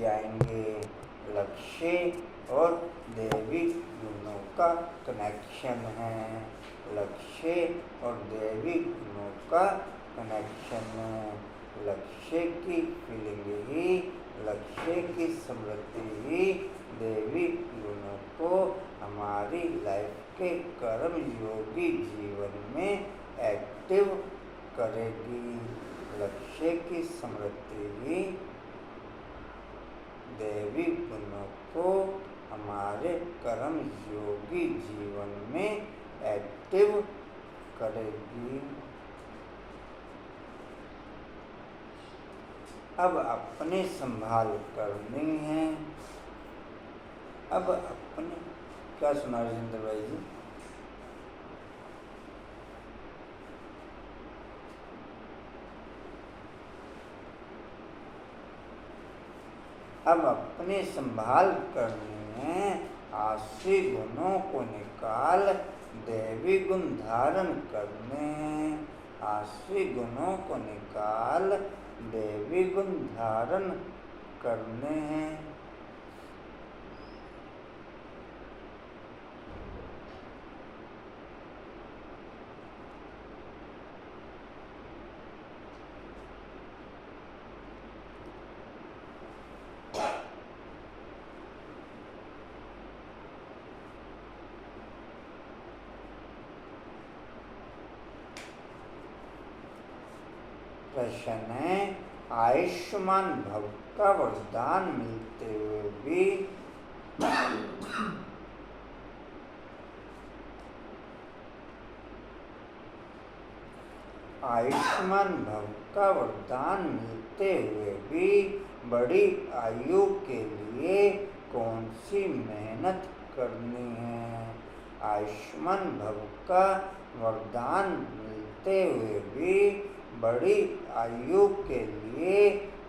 जाएंगे। लक्ष्य और दैवी गुणों का कनेक्शन है। लक्ष्य और दैवी गुणों का कनेक्शन है। लक्ष्य की फीलिंग ही, लक्ष्य की स्मृति ही दैवी गुणों को हमारी लाइफ के कर्म योगी जीवन में एक्टिव करेगी। लक्ष्य की स्मृति ही दैवी गुणों को हमारे कर्म योगी जीवन में एक्टिव करेगी। अब अपने संभाल करनी है। अब अपने क्या सुना राजेंद्र भाई जी? अब अपने संभाल करनी है। आसुरी गुणों को निकाल दैवी गुण धारण करने हैं। आसुरी गुणों को निकाल दैवी गुण धारण करने हैं। प्रश्न है, आयुष्मान भव का वरदान मिलते हुए भी आयुष्मान भव का वरदान मिलते हुए भी बड़ी आयु के लिए कौन सी मेहनत करनी है? आयुष्मान भव का वरदान मिलते हुए भी बड़ी आयु के लिए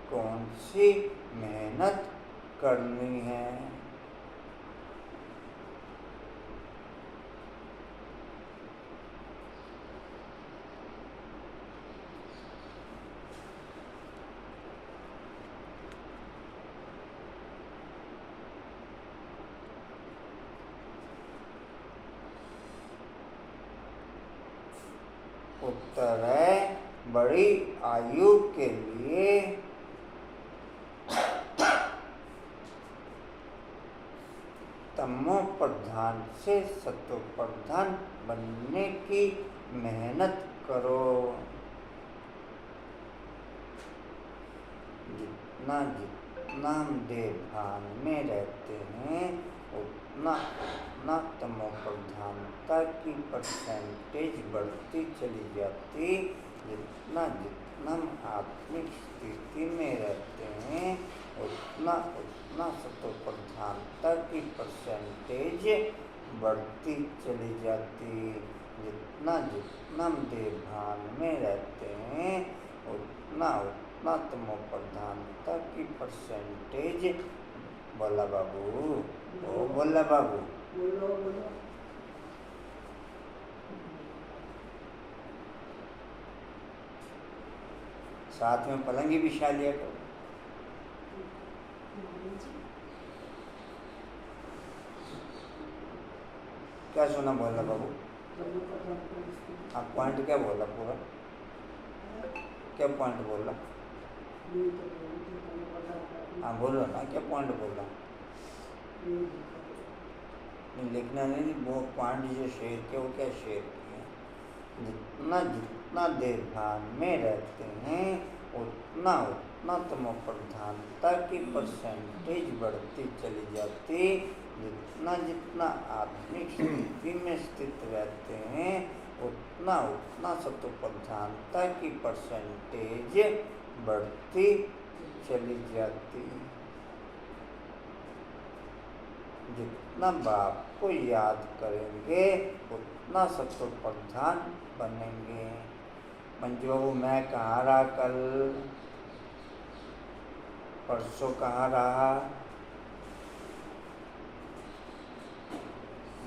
कौन सी मेहनत करनी है? उत्तर है, बड़ी आयु के लिए तमो प्रधान से सत्व प्रधान बनने की मेहनत करो। जितना जितना हम देवभान में रहते हैं उतना तमो प्रधानता की परसेंटेज बढ़ती चली जाती। जितना जितना हम आत्मिक स्थिति में रहते हैं उतना सत्व प्रधानता की परसेंटेज बढ़ती चली जाती। जितना जितना हम देवभान में रहते हैं उतना तमो प्रधानता की परसेंटेज। बोला बाबू, ओ बोला बाबू, बोलो। साथ में पलंगी बिछा लिया करो। क्या सुना बोला बाबू? आप पॉइंट क्या बोला पूरा? क्या पॉइंट बोला? हाँ बोलो ना, क्या पॉइंट बोला? नहीं लिखना नहीं, वो पॉइंट जो शेयर किया वो क्या शेयर किया? जितना जितना देवभान में रहते हैं उतना तमो प्रधानता की परसेंटेज बढ़ती चली जाती। जितना जितना आत्मिक स्थिति में स्थित रहते हैं उतना सत्व प्रधानता की परसेंटेज बढ़ती चली जाती। जितना बाप को याद करेंगे उतना सत्व प्रधान बनेंगे। मंजू बाबू, मैं कहाँ रहा कल? परसों कहाँ रहा?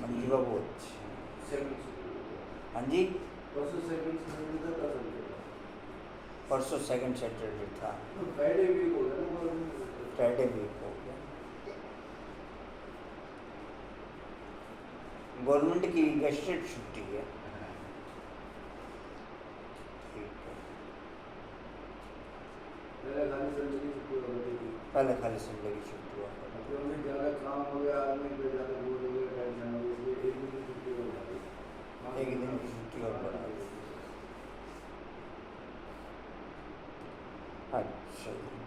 मंजू बाबू अच्छी। हाँ जी, परसों सेकंड सैटरडे था। फ्राइडे वीक हो गया ना, फ्राइडे वीक हो गया। गवर्नमेंट की गेस्टेड छुट्टी है। ठीक है। पहले खाली संडे की छुट्टी हो गई थी। पहले खाली संडे की छुट्टी हुआ करती अब तो ज़्यादा काम हो गया, आदमी पे ज़्यादा बोझ हो गया, टेंशन हो गई, इसलिए एक दिन की छुट्टी हो जाती है। एक दिन की छुट्टी और बढ़ा दी। अच्छा जी।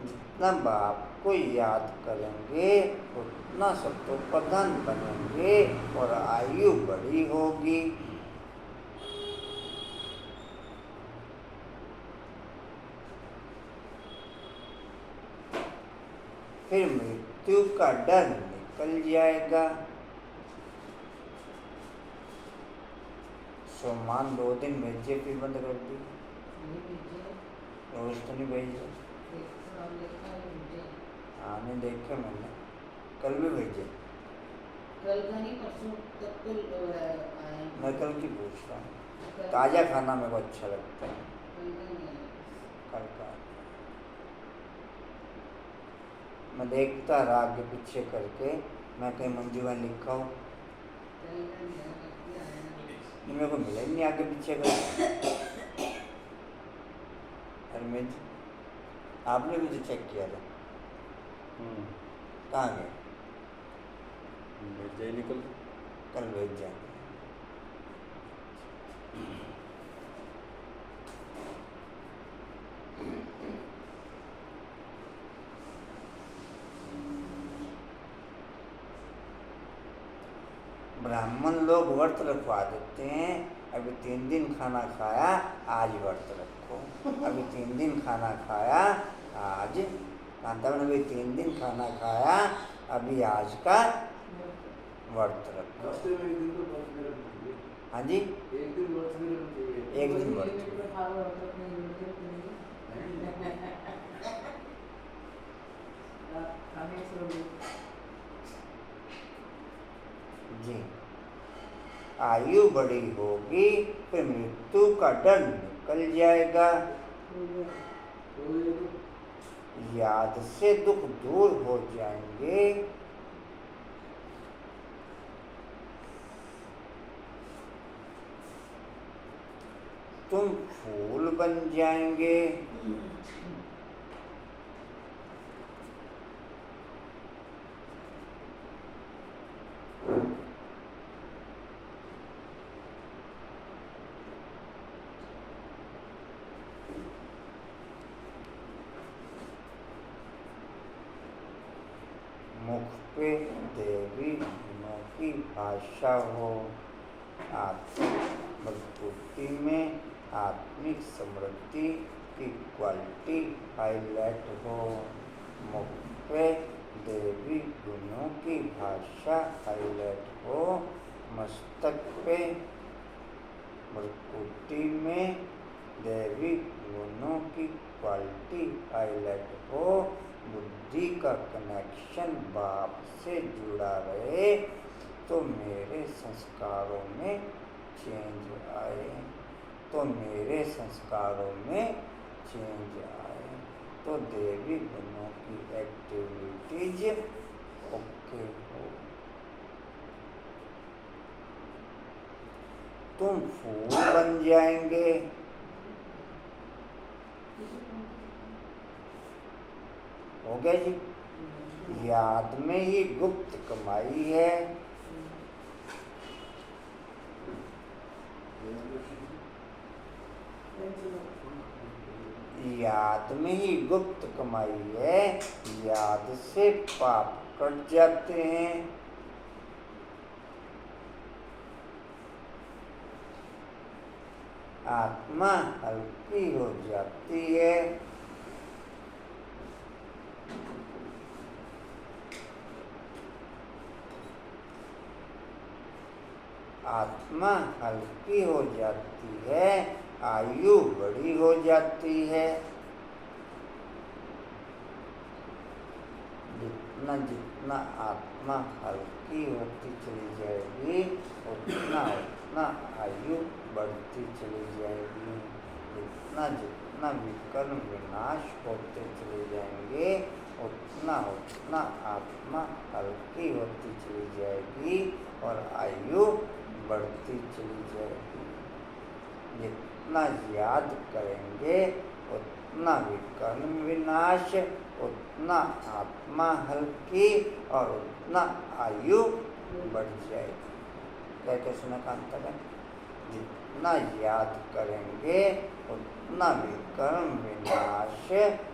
जितना बाप को याद करेंगे उतना सत्तोप्रधान बनेंगे और आयु बड़ी होगी। फिर मृत्यु का डर निकल जाएगा। सोमान 2 दिन भेजे फिर बंद कर दी। रोज तो नहीं भेजे। हाँ नहीं देखे मैंने, कल भी भेजे। कल का नहीं, परसों तक तो आया। मैं कल की पूछ रहा हूँ। ताज़ा खाना मेरे को अच्छा लगता है। कल का मैं देखता रहा आगे पीछे करके, मैं कहीं मंजू में लिखा हूँ, मेरे को मिला ही नहीं आगे पीछे करके। हरमेज आपने भी तो चेक किया था। कहाँ गए? भेज जाए निकल, कल भेज जाएंगे। ब्राह्मण लोग व्रत रखवा देते हैं, अभी 3 दिन खाना खाया आज व्रत रखो। अभी 3 दिन खाना खाया आज, मतलब अभी 3 दिन खाना खाया अभी आज का व्रत रखो। हफ्ते में एक दिन तो व्रत भी रखना चाहिए। हाँ जी, एक दिन व्रत भी रखना चाहिए। एक दिन व्रत। जी, आयु बड़ी होगी फिर मृत्यु का डर निकल जाएगा। याद से दुख दूर हो जाएंगे। तुम फूल बन जाएंगे। मुख पे देवी गुणों की भाषा हो। मजबूती में आत्मिक समृद्धि की क्वालिटी हाईलाइट हो। मुख पे देवी गुणों की भाषा हाईलाइट हो। मस्तक पे मजबूती में देवी गुणों की क्वालिटी हाईलाइट हो। बुद्धि का कनेक्शन बाप से जुड़ा रहे तो मेरे संस्कारों में चेंज आए, तो मेरे संस्कारों में चेंज आए, तो देवी गुणों की एक्टिविटीज ओके हो। तुम फूल बन जाएंगे। हो गया जी। याद में ही गुप्त कमाई है। याद में ही गुप्त कमाई है। याद से पाप कट जाते हैं। आत्मा हल्की हो जाती है। आत्मा हल्की हो जाती है, आयु बड़ी हो जाती है। जितना जितना आत्मा हल्की होती चली जाएगी उतना उतना आयु बढ़ती चली जाएगी। जितना जितना विकर्म विनाश होते चले जाएंगे उतना उतना आत्मा हल्की होती चली जाएगी और आयु बढ़ती चली जाएगी। जितना याद करेंगे उतना विकर्म विनाश, उतना आत्मा हल्की और उतना आयु बढ़ जाएगी। कहते सुना कांता है, जितना याद करेंगे उतना विकर्म विनाश,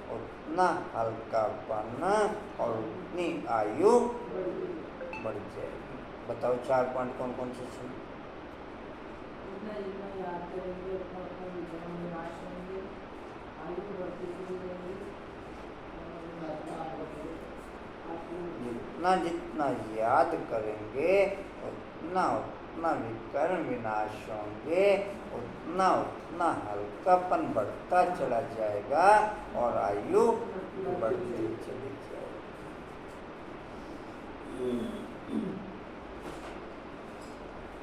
उतना हल्कापन और उतनी आयु बढ़ जाएगी। बताओ 4 पॉइंट कौन कौन से सुन? जितना याद करेंगे उतना उतना विकर्म विनाश होंगे, आयु बढ़ती चली जाएगी, जितना जितना याद करेंगे उतना उतना विकर्म विनाश होंगे, उतना उतना हल्कापन बढ़ता चला जाएगा और आयु बढ़ती चली जाएगी।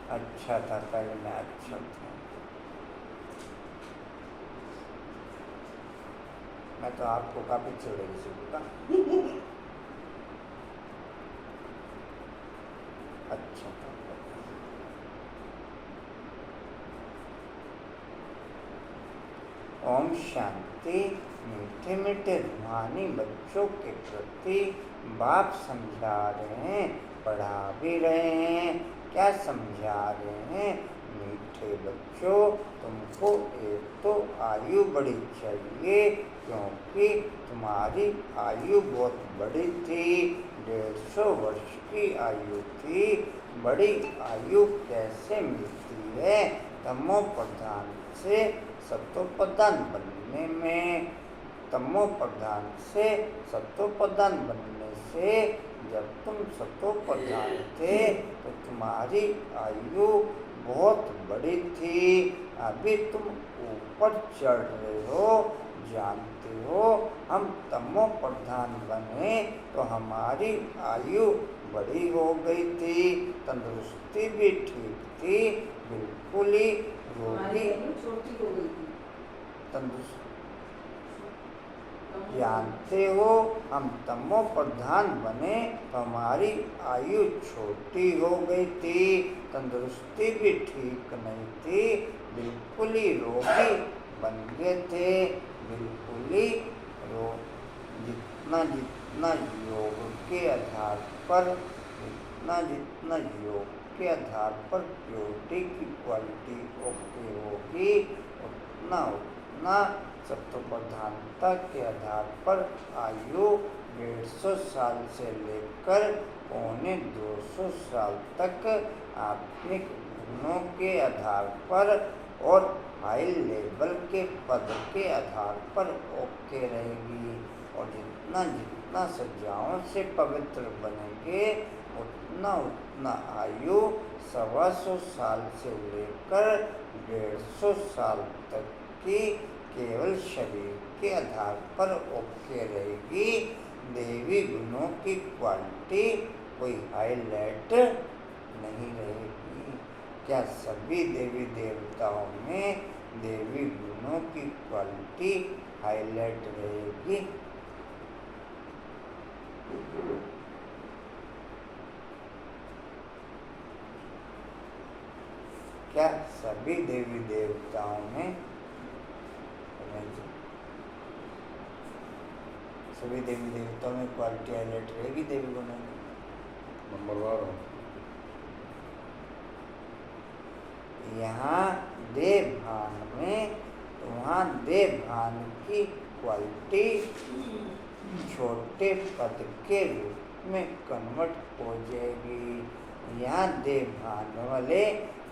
अच्छा था पहले मैं अच्छा था, मैं तो आपको काफी चढ़ेगी सीखूंगा। अच्छा था। ओम शांति। मीठे मीठे रूहानी बच्चों के प्रति बाप समझा रहे हैं, पढ़ा भी रहे हैं। क्या समझा रहे हैं? मीठे बच्चों, तुमको एक तो आयु बड़ी चाहिए, क्योंकि तुम्हारी आयु बहुत बड़ी थी, 150 वर्ष की आयु थी। बड़ी आयु कैसे मिलती है? तमो प्रधान से सतो प्रधान बनने में। तमो प्रधान से सतो प्रधान बनने से, जब तुम सतो प्रधान थे तो तुम्हारी आयु बहुत बड़ी थी। अभी तुम ऊपर चढ़ रहे हो, जानते हो हम तमो प्रधान बने तो हमारी आयु बड़ी हो गई थी, तंदुरुस्ती भी ठीक थी, बिल्कुल ही रोगी छोटी हो गई थी। तंदुरुस्त जानते हो हम तमो प्रधान बने तो हमारी आयु छोटी हो गई थी, तंदुरुस्ती भी ठीक नहीं थी, बिल्कुल ही रोगी बन गए थे, बिल्कुल ही जितना जितना योग के आधार पर, जितना जितना योग के आधार पर प्योरिटी की क्वालिटी ओके होगी, उतना उतना सत्व प्रधानता के आधार पर आयु 150 साल से लेकर 250 साल तक आत्मिक गुणों के आधार पर और हाई लेवल के पद के आधार पर ओके रहेगी। और जितना जितना सज्जाओं से पवित्र बनेंगे उतना उतना आयु 125 साल से लेकर 150 साल तक की केवल शरीर के आधार पर ओके रहेगी। देवी गुणों की क्वालिटी कोई हाईलाइट नहीं रहेगी। क्या सभी देवी देवताओं में देवी गुणों की क्वालिटी हाईलाइट रहेगी? क्या सभी देवी देवताओं में, सभी देवी देवताओं में क्वालिटी हाईलाइट रहेगी देवी गुणों में? नंबरवार यहाँ देवभान में, वहाँ देवभान की क्वालिटी छोटे पद के रूप में कन्वर्ट हो जाएगी। यहाँ देवभान वाले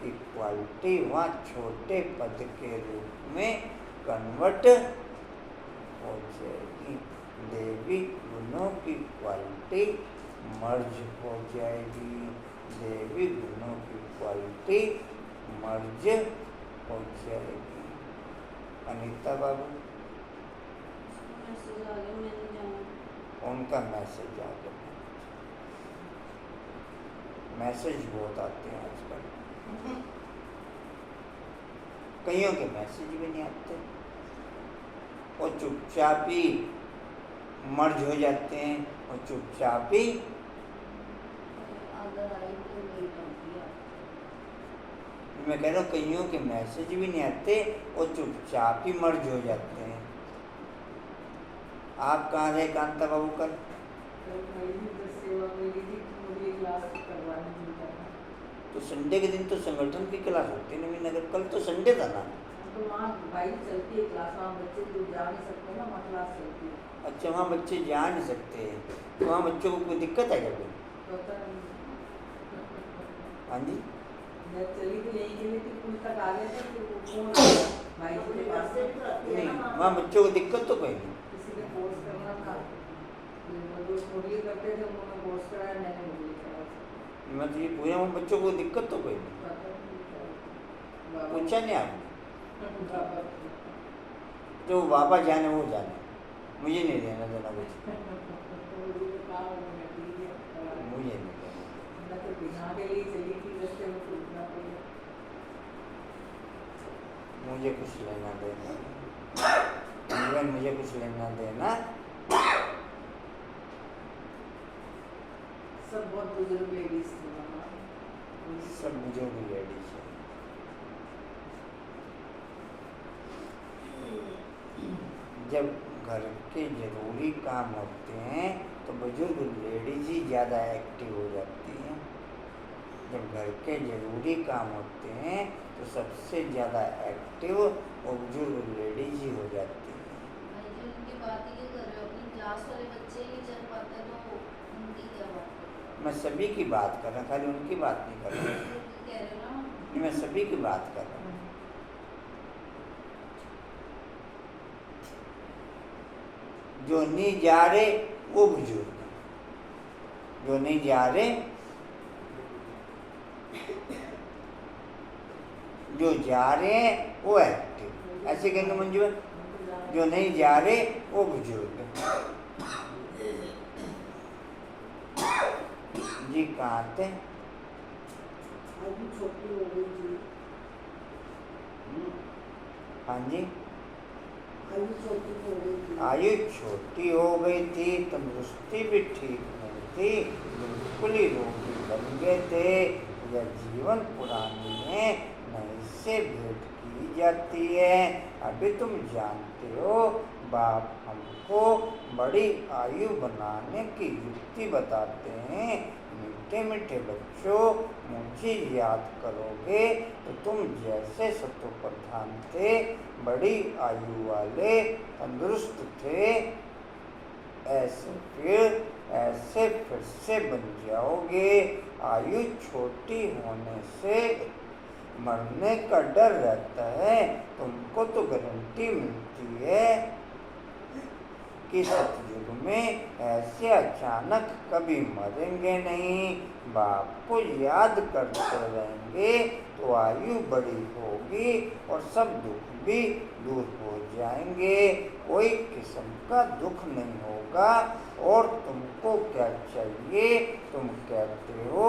की क्वालिटी वहाँ छोटे पद के रूप में कन्वर्ट हो जाएगी। देवी गुणों की क्वालिटी मर्ज हो जाएगी। देवी गुणों की क्वालिटी मर्ज हो जाएगी। अनीता बाबू, उनका मैसेज आ गया। मैसेज बहुत आते हैं आजकल, कईयों के मैसेज भी नहीं आते। वो चुपचाप ही मर्ज हो जाते हैं और चुपचाप ही अगर आई तो नहीं करती है। मैं कह रहा हूँ कईयों के मैसेज भी नहीं आते और चुपचाप ही मर्ज हो जाते हैं। आप कहाँ रहे कांता बाबू कल? कल मेरी भी बस सेवा मिली थी तो मुझे क्लास करवाने मिलता था। तो संडे के दिन तो संगठन की क्लास होती है नवीन नगर, कल तो संडे था ना। तो वहाँ भाई चलती है क्लास, वहाँ बच्चे जो जा नहीं सकते ना, वहाँ क्लास चलती है। अच्छा, वहाँ बच्चे जा नहीं सकते हैं तो वहाँ बच्चों को कोई दिक्कत है क्या कोई? पता नहीं। हाँ जी, मैं चली तो यहीं के लिए थी, पुल तक आ गए थे तो वो फोन भाई जी के पास नहीं वहाँ बच्चों को दिक्कत तो कोई नहीं। किसी ने कोर्स करना था, जो मुरली करते थे उन्होंने कोर्स कराया, मैंने मुरली कराया। मैं तो ये पूछा वहाँ बच्चों को दिक्कत तो कोई नहीं। पता नहीं पूछा नहीं आपने? बाबा जो बाबा जाने वो जाने, मुझे नहीं देना देना कुछ, मुझे तो कहा उन्होंने ठीक है। मुझे नहीं देना। मैं तो बिना के लिए चली थी, रस्ते में पूछना पड़ा। मुझे कुछ लेना देना जीवन, मुझे कुछ लेना देना। सब बहुत बुजुर्ग लेडीज थी वहाँ। सब बुजुर्ग लेडीज है। जब घर के जरूरी काम होते हैं तो बुजुर्ग लेडीज ही ज़्यादा एक्टिव हो जाती हैं। जब घर के जरूरी काम होते हैं तो सबसे ज़्यादा एक्टिव और बुजुर्ग लेडीज ही हो जाती हैं। भाई जी उनकी बात ही क्यों कर रहे हो? अपनी क्लास वाले बच्चे ही नहीं चल पाते तो उनकी क्या बात कर रहे हो? मैं सभी की बात कर रहा, खाली उनकी बात नहीं कर रहा। कह रहे हो ना। नहीं, मैं सभी की बात कर रहा हूँ। जो नहीं जा रहे वो बुजुर्ग, जो नहीं जा रहे, जो जा रहे हैं वो एक्टिव। ऐसे कहेंगे मंजू, जो नहीं जा रहे वो बुजुर्ग। जी कहाँ थे? अभी छोटी हो गई थी। हाँ जी, अभी छोटी हो गई थी। आयु छोटी हो गई थी, तंदुरुस्ती भी ठीक नहीं थी, बिल्कुल ही रोगी बन गए थे। यह जीवन पुरानी है, नई से भेंट की जाती है। अभी तुम जानते हो बाप हमको बड़ी आयु बनाने की युक्ति बताते हैं। मीठे मीठे बच्चों, मुझे याद करोगे तो तुम जैसे सतोप्रधान थे, बड़ी आयु वाले, तंदुरुस्त थे, ऐसे फिर से बन जाओगे। आयु छोटी होने से मरने का डर रहता है, तुमको तो गारंटी मिलती है कि सतयुग में ऐसे अचानक कभी मरेंगे नहीं। बाप को याद करते रहेंगे तो आयु बड़ी होगी और सब दुख भी दूर हो जाएंगे। कोई किस्म का दुख नहीं होगा। और तुमको क्या चाहिए? तुम कहते हो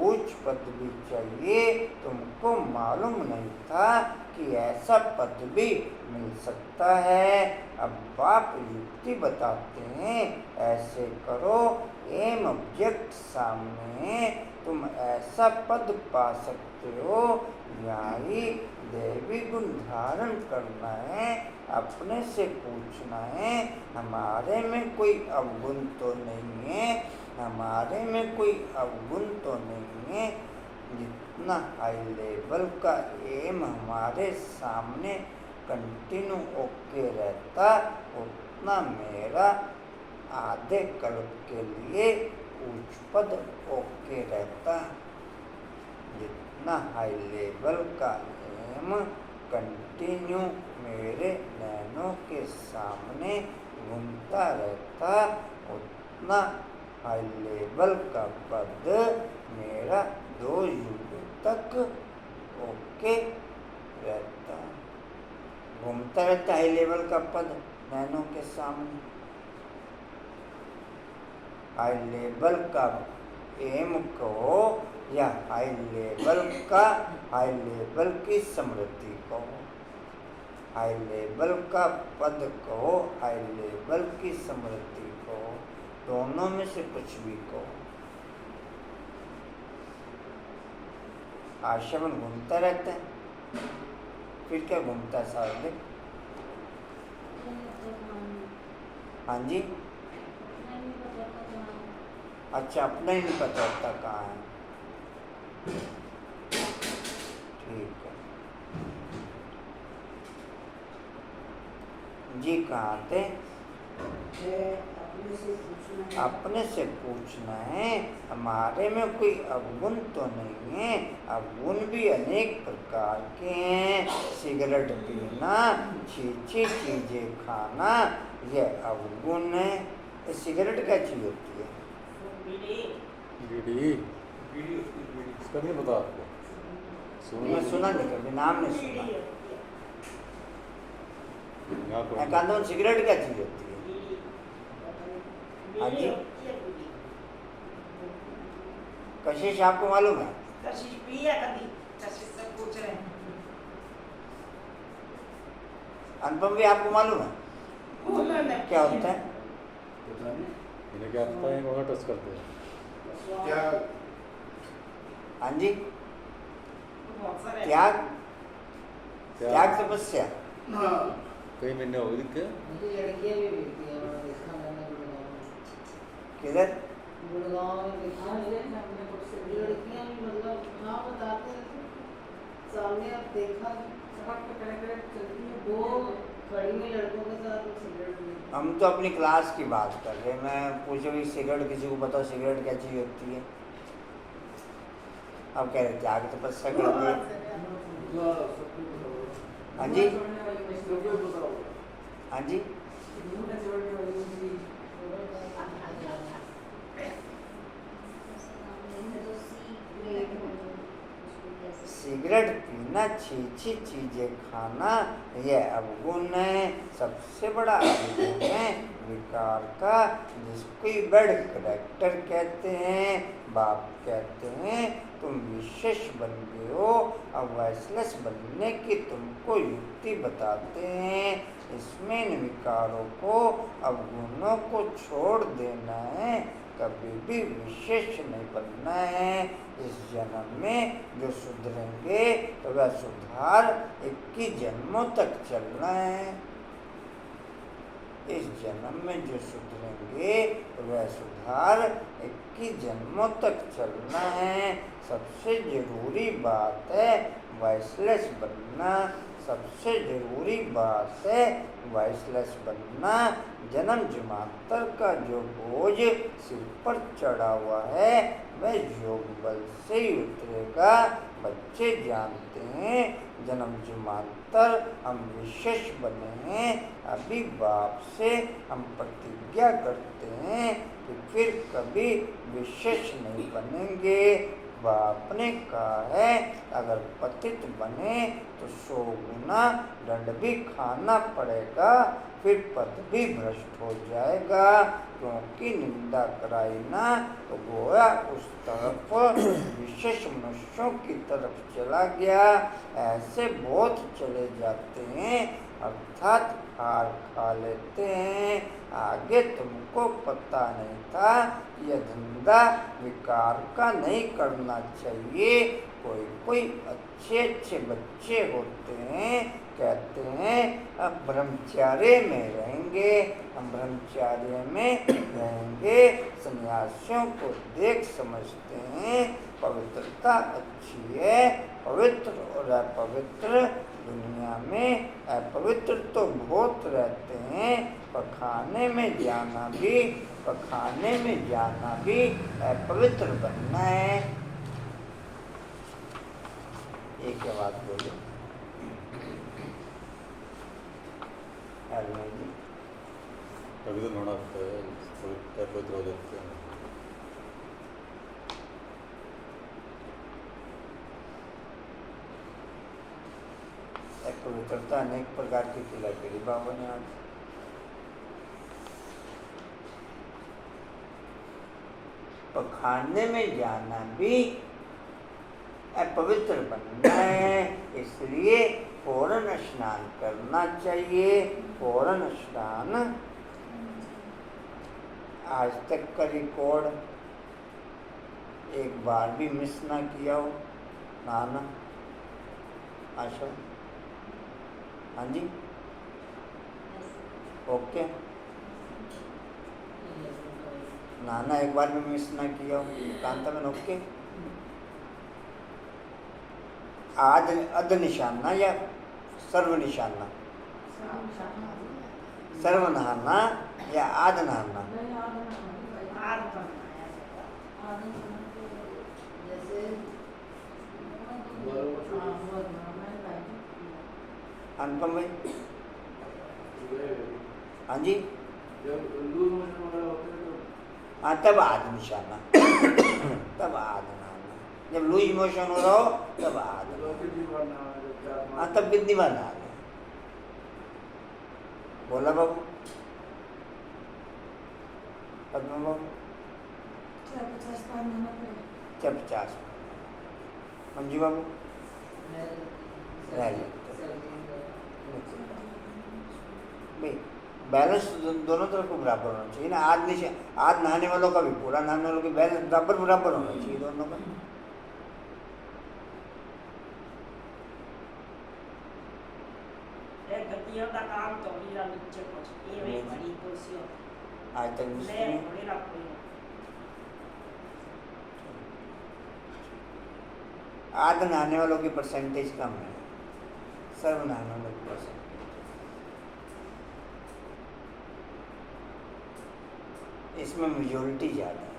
उच्च पद भी चाहिए, तुमको मालूम नहीं था कि ऐसा पद भी मिल सकता है। अब बाप युक्ति बताते हैं, ऐसे करो, एम ऑब्जेक्ट सामने है, तुम ऐसा पद पा सकते हो। यहाँ ही देवी गुण धारण करना है, अपने से पूछना है, हमारे में कोई अवगुण तो नहीं है, हमारे में कोई अवगुण तो नहीं है। जितना हाई लेवल का एम हमारे सामने कंटिन्यू ओके रहता, उतना मेरा आधे कल्प के लिए उच्च पद ओके रहता। जितना हाई लेवल का एम कंटिन्यू मेरे नैनों के सामने घूमता रहता, उतना हाई लेवल का पद मेरा 2 युग तक ओके रहता। घूमता रहता हाई लेवल का पद नैनों के सामने। हाई लेवल का एम कहो या हाई लेवल की स्मृति कहो, हाई लेवल का पद कहो, हाई लेवल की समृद्धि कहो, दोनों में से कुछ भी कहो। आश्रम घूमता रहता है, फिर क्या घूमता है सारा दिन? हाँ जी, अच्छा, अपना ही नहीं पता होता कहाँ है। ठीक है जी, कहाँ थे? अपने से पूछना है। हमारे में कोई अवगुण तो नहीं है। अवगुण भी अनेक प्रकार के हैं। सिगरेट पीना, छीछी चीजें खाना, यह अवगुण है। ये सिगरेट क्या चीज होती है? बीड़ी इसका नहीं पता आपको? मैं सुना नहीं, कभी नाम नहीं सुना। यहाँ कोई मैं कहता हूँ सिगरेट क्या चीज होती है? हाँ जी, कशिश आपको मालूम है? कशिश पिया कभी, कशिश से पूछ रहे हैं। अनुपम भी आपको मालूम है क्या होता है? पता नहीं इन्हें क्या पता है, वहाँ टच करते हैं। क्या हाँ जी, बहुत सारे त्याग, क्या त्याग तपस्या। हाँ कई महीने हो गए क्या? मुझे लड़कियां भी मिलती हैं, और देखा मैंने किधर? गुड़गांव में देखा मैंने। लड़कियां भी मतलब हाँ बताते हैं तो सामने अब देखा वो खड़ी में लड़कों के साथ सिगरेट पी। हम तो अपनी क्लास की बात कर रहे हैं। मैं पूछो भी सिगरेट किसी को बताओ सिगरेट क्या चीज होती है? अब कह रहे त्याग तपस्या कर दिए। हाँ जी, हाँ जी, सिगरेट पीना, छीछी चीजें खाना, यह अवगुण है। सबसे बड़ा अवगुण है विकार का, जिसको बैड करेक्टर कहते हैं। बाप कहते हैं तुम विशेष बन गए हो। अब वैसलेस बनने की तुमको युक्ति बताते हैं। इसमें इन विकारों को, अवगुणों को छोड़ देना है। कभी भी विशेष नहीं बनना है। इस जन्म में जो सुधरेंगे तो वह सुधार 21 जन्मों तक चलना है। इस जन्म में जो सुधरेंगे तो वह सुधार 21 जन्मों तक चलना है। सबसे जरूरी बात है वॉइसलेस बनना। सबसे जरूरी बात है वॉइसलेस बनना। जन्म जन्मांतर का जो बोझ सिर पर चढ़ा हुआ है वह योग बल से ही उतरेगा। बच्चे जानते हैं जन्म जन्मांतर हम विशेष बने हैं। अभी बाप से हम प्रतिज्ञा करते हैं कि फिर कभी विशेष नहीं बनेंगे। बाप ने कहा है अगर पतित बने तो 100 गुना दंड भी खाना पड़ेगा, फिर पद भी भ्रष्ट हो जाएगा। क्योंकि निंदा कराई ना तो गोया उस तरफ विशेष मनुष्यों की तरफ चला गया। ऐसे बहुत चले जाते हैं, अर्थात हार खा लेते हैं। आगे तुमको पता नहीं था यह धंधा विकार का नहीं करना चाहिए। कोई कोई अच्छे अच्छे बच्चे होते हैं, कहते हैं अब ब्रह्मचार्य में रहेंगे, हम ब्रह्मचार्य में रहेंगे। सन्यासियों को देख समझते हैं पवित्रता अच्छी है। पवित्र और अपवित्र दुनिया में अपवित्र तो बहुत रहते हैं। पखाने में जाना भी अपवित्र बनना है। एक बात बोलो जी, कभी तो होना होता है, पवित्र हो जाते हैं। पवित्रता अनेक प्रकार की खिला पीली बाबा ने आज पखाने में जाना भी अपवित्र बनना है। इसलिए फौरन स्नान करना चाहिए, फौरन स्नान। आज तक का रिकॉर्ड एक बार भी मिस ना किया हो नहाना। आशा, हाँ जी, ओके, नहाना एक बार भी मिस ना किया हो। कांता में ओके। अध निशाना या सर्व निशाना? सर्व नहाना या आध नहाना? आग बनाया जाएगा। जैसे अनुपम भाई, हाँ जी, जब लूज मोशन वगैरह होते हैं हाँ तब आध निशाना तब आध नहाना। जब लूज मोशन हो रहा हो तब आध तो नहाना। कितनी बार नहाना है? जब 4 हाँ तब बिंदी बार नहा लें। बोला बाबू, पद्मा बाबू, 50 बार नहाना पड़ेगा। क्या 50? मंजू बाबू, भाई बैलेंस दोनों तरफ को बराबर होना चाहिए ना। आज नहाने वालों का भी, पूरा नहाने वालों की बैलेंस बराबर बराबर होना चाहिए दोनों का। एक गतियों का काम तो लीला नीचे कुछ ये वे बड़ी कुर्सियों आज तक ले मुस्लिम बड़ी ना कोई आध नहाने वालों की परसेंटेज कम है, सर्व नहाने वालों की परसेंटेज। इसमें मेजोरिटी ज़्यादा है,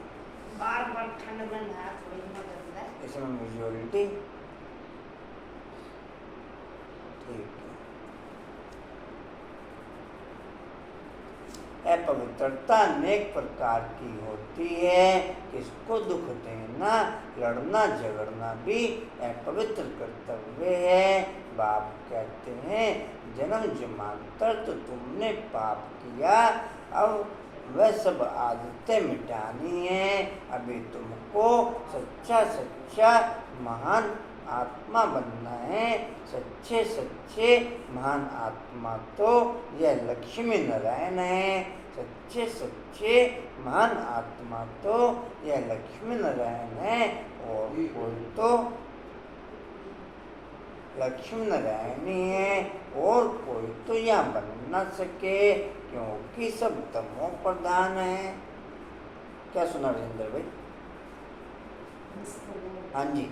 बार ठंड में नहा थोड़ी मदद है। इसमें मेजोरिटी ठीक है। अपवित्रता अनेक प्रकार की होती है, किसको दुख देना, लड़ना झगड़ना भी अपवित्र कर्तव्य है। बाप कहते हैं जन्म जन्मांतर तो तुमने पाप किया, अब वह सब आदतें मिटानी है। अभी तुमको सच्चा सच्चा महान आत्मा बनना है। सच्चे सच्चे महान आत्मा तो यह लक्ष्मी नारायण है। सच्चे सच्चे महान आत्मा तो यह लक्ष्मी नारायण है, और कोई तो लक्ष्मी नारायण ही है, और कोई तो यह बन न सके, क्योंकि सब तमो प्रधान है। क्या सुना राजेंद्र भाई? हाँ जी,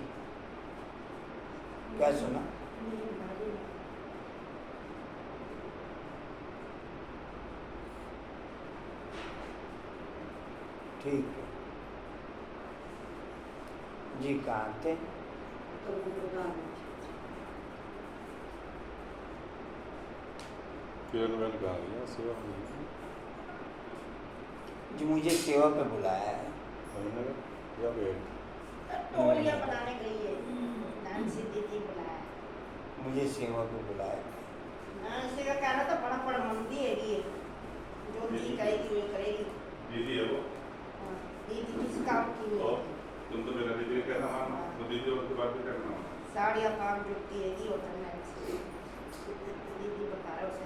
क्या सुना? ठीक है जी, कहाँ थे? किरण मैंने कहा गया सेवा में जी मुझे सेवा पे बुलाया है। हमने या वेट टोलियां बनाने गई है नानसी दीदी बुलाया मुझे सेवा पे बुलाया है। नानसी का कहना तो बड़ा बड़ा मंदी है ये जो दी करेगी वो करेगी। दीदी है वो। हाँ, दीदी किस काम की है? और तुम तो मेरा दीदी कहना मानो, तो दीदी और की बात भी करना मानो। साड़ियाँ काम जुटती है ये होता है दीदी बता रहे उसे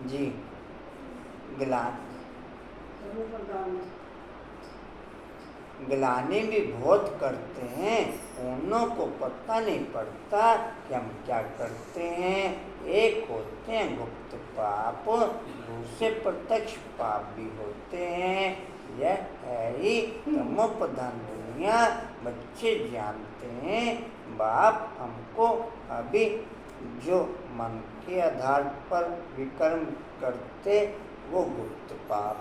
जी गिलानी भी बहुत करते हैं, उन्हों को पता नहीं पड़ता कि हम क्या करते हैं। एक होते हैं गुप्त पाप, दूसरे प्रत्यक्ष पाप भी होते हैं। यह है ही तमोप्रधान दुनिया। बच्चे जानते हैं बाप हमको अभी जो मन के आधार पर विकर्म करते वो गुप्त पाप,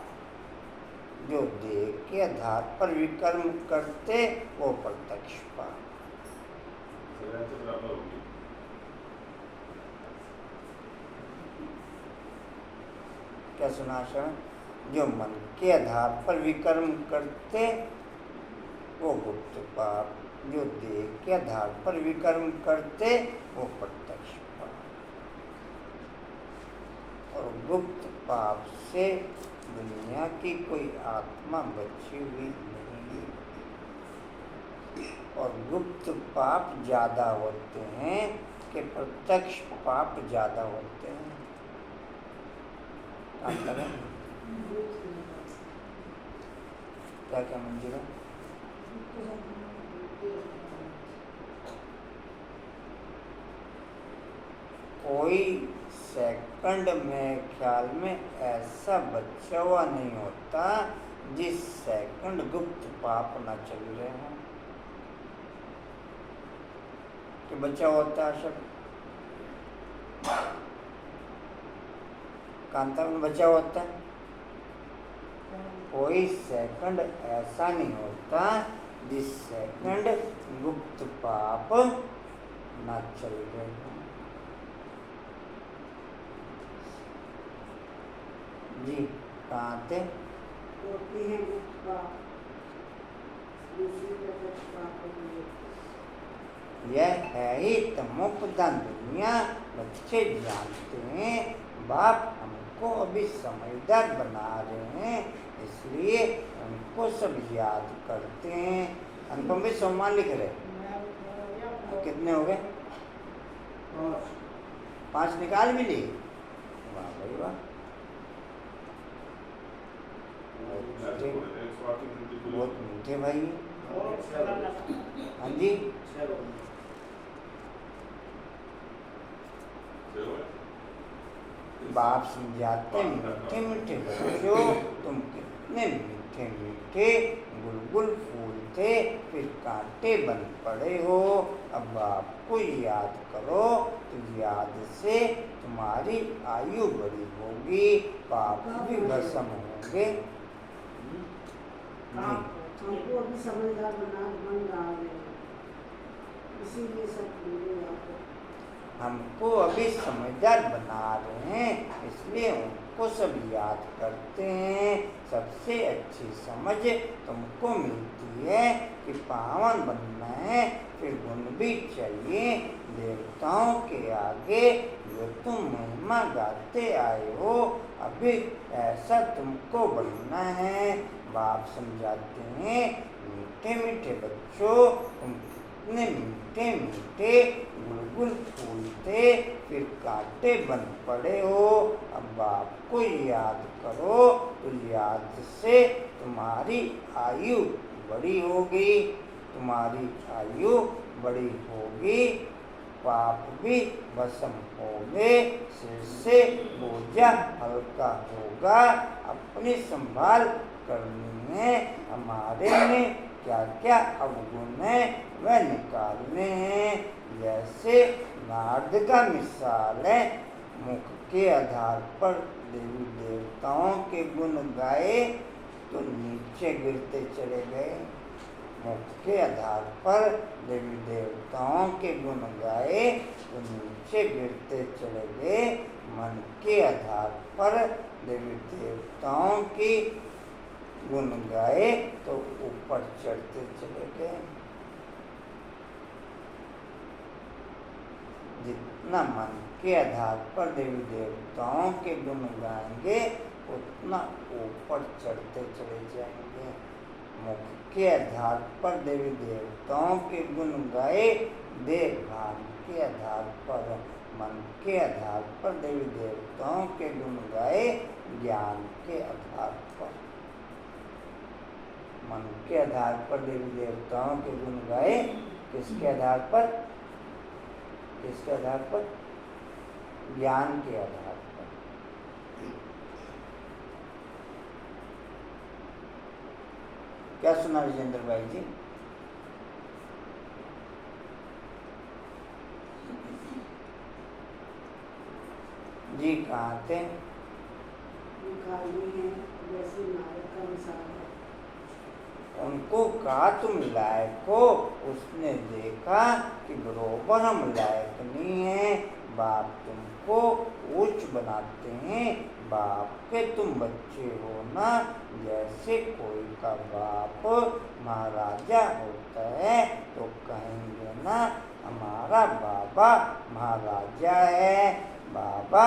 जो देह के आधार पर विकर्म करते वो प्रत्यक्ष पाप। सजा तो बराबर होगी। क्या सुना श्रवण? जो मन के आधार पर विकर्म करते वो गुप्त पाप, जो देह के आधार पर विकर्म करते वो प्रत्यक्ष पाप। और गुप्त पाप से दुनिया की कोई आत्मा बची हुई नहीं है। और गुप्त पाप ज़्यादा होते हैं कि प्रत्यक्ष पाप ज़्यादा होते हैं? अंतर है क्या क्या मंजिला? कोई सेकंड में ख्याल में ऐसा बचा हुआ नहीं होता जिस सेकंड गुप्त पाप न चल रहे हों कि बचा होता है सब कांता में बचा होता है। कोई सेकंड ऐसा नहीं होता जिस सेकंड गुप्त पाप न चल रहे हों। जी कहाँ थे? होती है गुप्त पाप, दूसरी प्रत्यक्ष पाप होती है। यह है ही तमोप्रधान दुनिया, बच्चे जानते हैं बाप हमको अभी समझदार बना रहे हैं इसलिए उनको सब याद करते हैं। अनुपम भी सम्मान लिख रहे कितने हो गए? 5 निकाल भी लिए। वाह भाई वाह, बहुत मीठे भाई। हाँ जी बाप समझाते मीठे मीठे बच्चों तुम कितने मीठे मीठे गुलगुल फूल थे फिर कांटे बन पड़े हो। अब बाप को याद करो तो याद से तुम्हारी आयु बड़ी होगी, पाप भी भस्म होंगे। हमको अभी समझदार बन रहा है इसीलिए सब बोले आपको। हमको अभी समझदार बना रहे हैं इसलिए उनको सब याद करते हैं। सबसे अच्छी समझ तुमको मिलती है कि पावन बनना है फिर गुण भी चाहिए। देवताओं के आगे जो तुम महिमा गाते आए हो अभी ऐसा तुमको बनना है। बाप समझाते हैं मीठे मीठे बच्चों तुम कितने मीठे मीठे गुलगुल फूल थे फिर कांटे बन पड़े हो। अब बाप को याद करो तो याद से तुम्हारी आयु बड़ी होगी, तुम्हारी आयु बड़ी होगी, पाप भी भस्म होंगे, सिर से बोझा हल्का होगा। अपनी संभाल करनी है, हमारे में क्या क्या अवगुण है वह निकालने हैं। जैसे नारद का मिसाल है, मुख के आधार पर देवी देवताओं के गुण गाए तो नीचे गिरते चले गए। मुख के आधार पर देवी देवताओं के गुण गाए तो नीचे गिरते चले गए। मन के आधार पर देवी देवताओं की गुण गाए तो ऊपर चढ़ते चले गए। जितना मन के आधार पर देवी देवताओं के गुण गाएंगे उतना ऊपर चढ़ते चले जाएंगे। मुख के आधार पर देवी देवताओं के गुण गाए, देह भान के आधार पर मन के आधार पर देवी देवताओं के गुण गाए, ज्ञान के आधार पर। मन के आधार पर देवी देवताओं के गुण गाए, किसके आधार पर? किसके आधार पर? ज्ञान के आधार पर। क्या सुना विजेंद्र भाई जी? जी कहाँ थे? निकालनी है जैसे नारद का मिसाल है। उनको कहा तुम लायक हो, उसने देखा कि बरोबर हम लायक नहीं है। बाप तुमको ऊंच बनाते हैं, बाप के तुम बच्चे हो ना। जैसे कोई का बाप महाराजा होता है तो कहेंगे ना हमारा बाबा महाराजा है। बाबा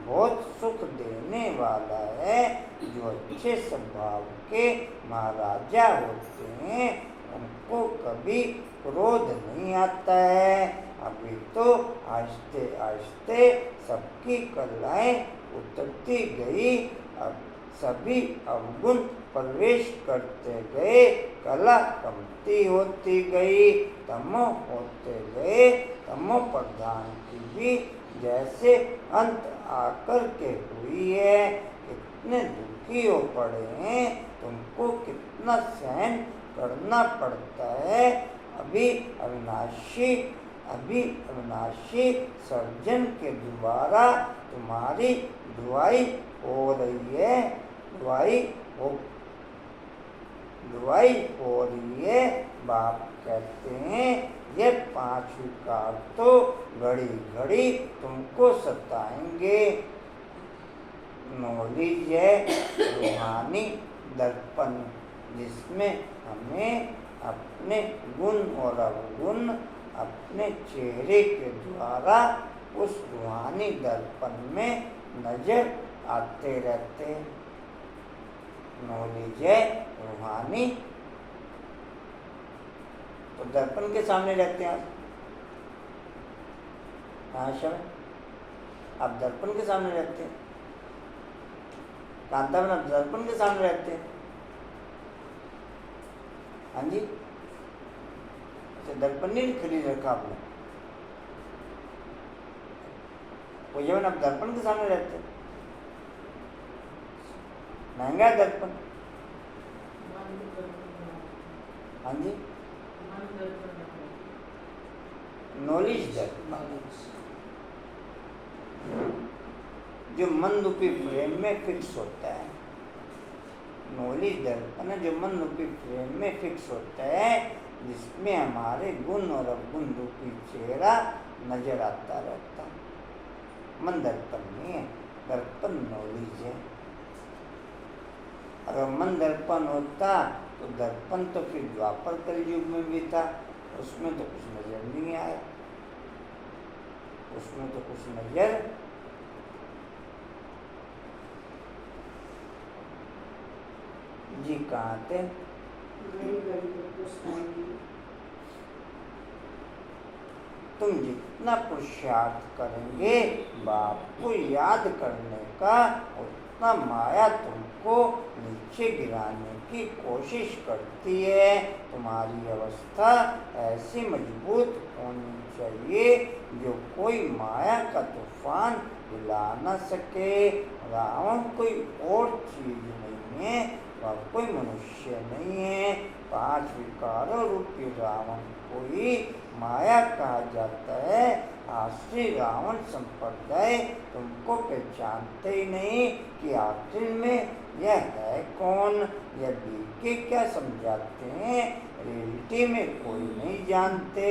बहुत सुख देने वाला है। जो अच्छे स्वभाव के महाराजा होते हैं उनको कभी क्रोध नहीं आता है। अभी तो आहिस्ते आहिस्ते सबकी कलाएं उतरती गई, अब सभी अवगुण प्रवेश करते गए, कला कमती होती गई, तमो होते गए, तमो प्रधान की भी जैसे अंत आकर के हुई है। कितने दुखी हो पड़े हैं, तुमको कितना सहन करना पड़ता है। अभी अविनाशी सर्जन के द्वारा तुम्हारी दुआई हो रही है, दुआई हो रही है। बाप कहते हैं ये 5 विकार तो घड़ी घड़ी तुमको सताएंगे। नॉलेज है रूहानी दर्पण, जिसमें हमें अपने गुण और अवगुण अपने चेहरे के द्वारा उस रूहानी दर्पण में नजर आते रहते हैं। नॉलेज है रूहानी, तो दर्पण के सामने रहते हैं आप दर्पण के सामने रहते हैं, कांता में आप दर्पण के सामने रहते हैं। हाँ जी, अच्छा दर्पण नहीं खरीद रखा आपने, वो जब आप दर्पण के सामने रहते हैं, महंगा है दर्पण। हाँ जी, नॉलेज दर्पण जो मन रूपी फ्रेम में फिक्स होता है। नॉलेज दर्पण जो मन रूपी फ्रेम में फिक्स होता है, जिसमें हमारे गुण और अवगुण रूपी चेहरा नजर आता रहता है। मन दर्पण नहीं है, दर्पण नॉलेज है। अगर मन दर्पण होता तो दर्पण तो फिर द्वापर कलयुग में भी था, उसमें तो कुछ नजर नहीं आया, उसमें तो कुछ नजर जी कहाँ थे? तुम जितना पुरुषार्थ करेंगे बाप को याद करने का, उतना माया तुमको नीचे गिराने की कोशिश करती है। तुम्हारी अवस्था ऐसी मजबूत होनी चाहिए जो कोई माया का तूफान हिला न सके। रावण कोई और चीज नहीं है, वह कोई मनुष्य नहीं है। 5 विकारों रूपी रावण को ही माया कहा जाता है। आश्री रावण संप्रदाय तुमको पहचानते ही नहीं कि आखिर में यह है कौन। यह बीके क्या समझाते हैं, रियलिटी में कोई नहीं जानते।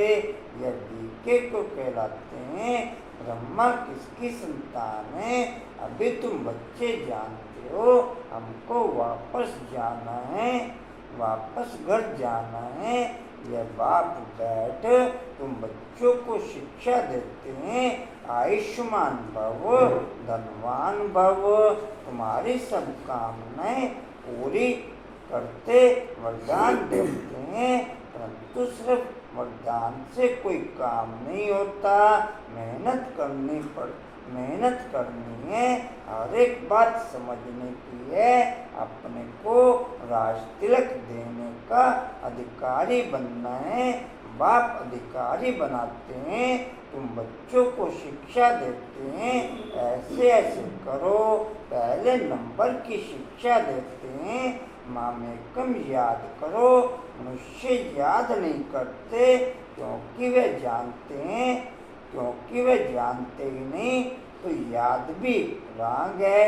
यह बीके को कहलाते हैं। ब्रह्मा किसकी संतान है, अभी तुम बच्चे जानते हो। हमको वापस जाना है, वापस घर जाना है। यह बाप बैठ तुम बच्चों को शिक्षा देते हैं। आयुष्मान भव, धनवान भव, तुम्हारी सब कामनाएं पूरी करते वरदान देते हैं। परंतु सिर्फ वरदान से कोई काम नहीं होता, मेहनत करनी है। हर एक बात समझने की है। अपने को राज तिलक देने का अधिकारी बनना है। बाप अधिकारी बनाते हैं, तुम बच्चों को शिक्षा देते हैं। ऐसे ऐसे करो, पहले नंबर की शिक्षा देते हैं। मामेकम याद करो। मनुष्य याद नहीं करते क्योंकि वे जानते ही नहीं, तो याद भी राग है।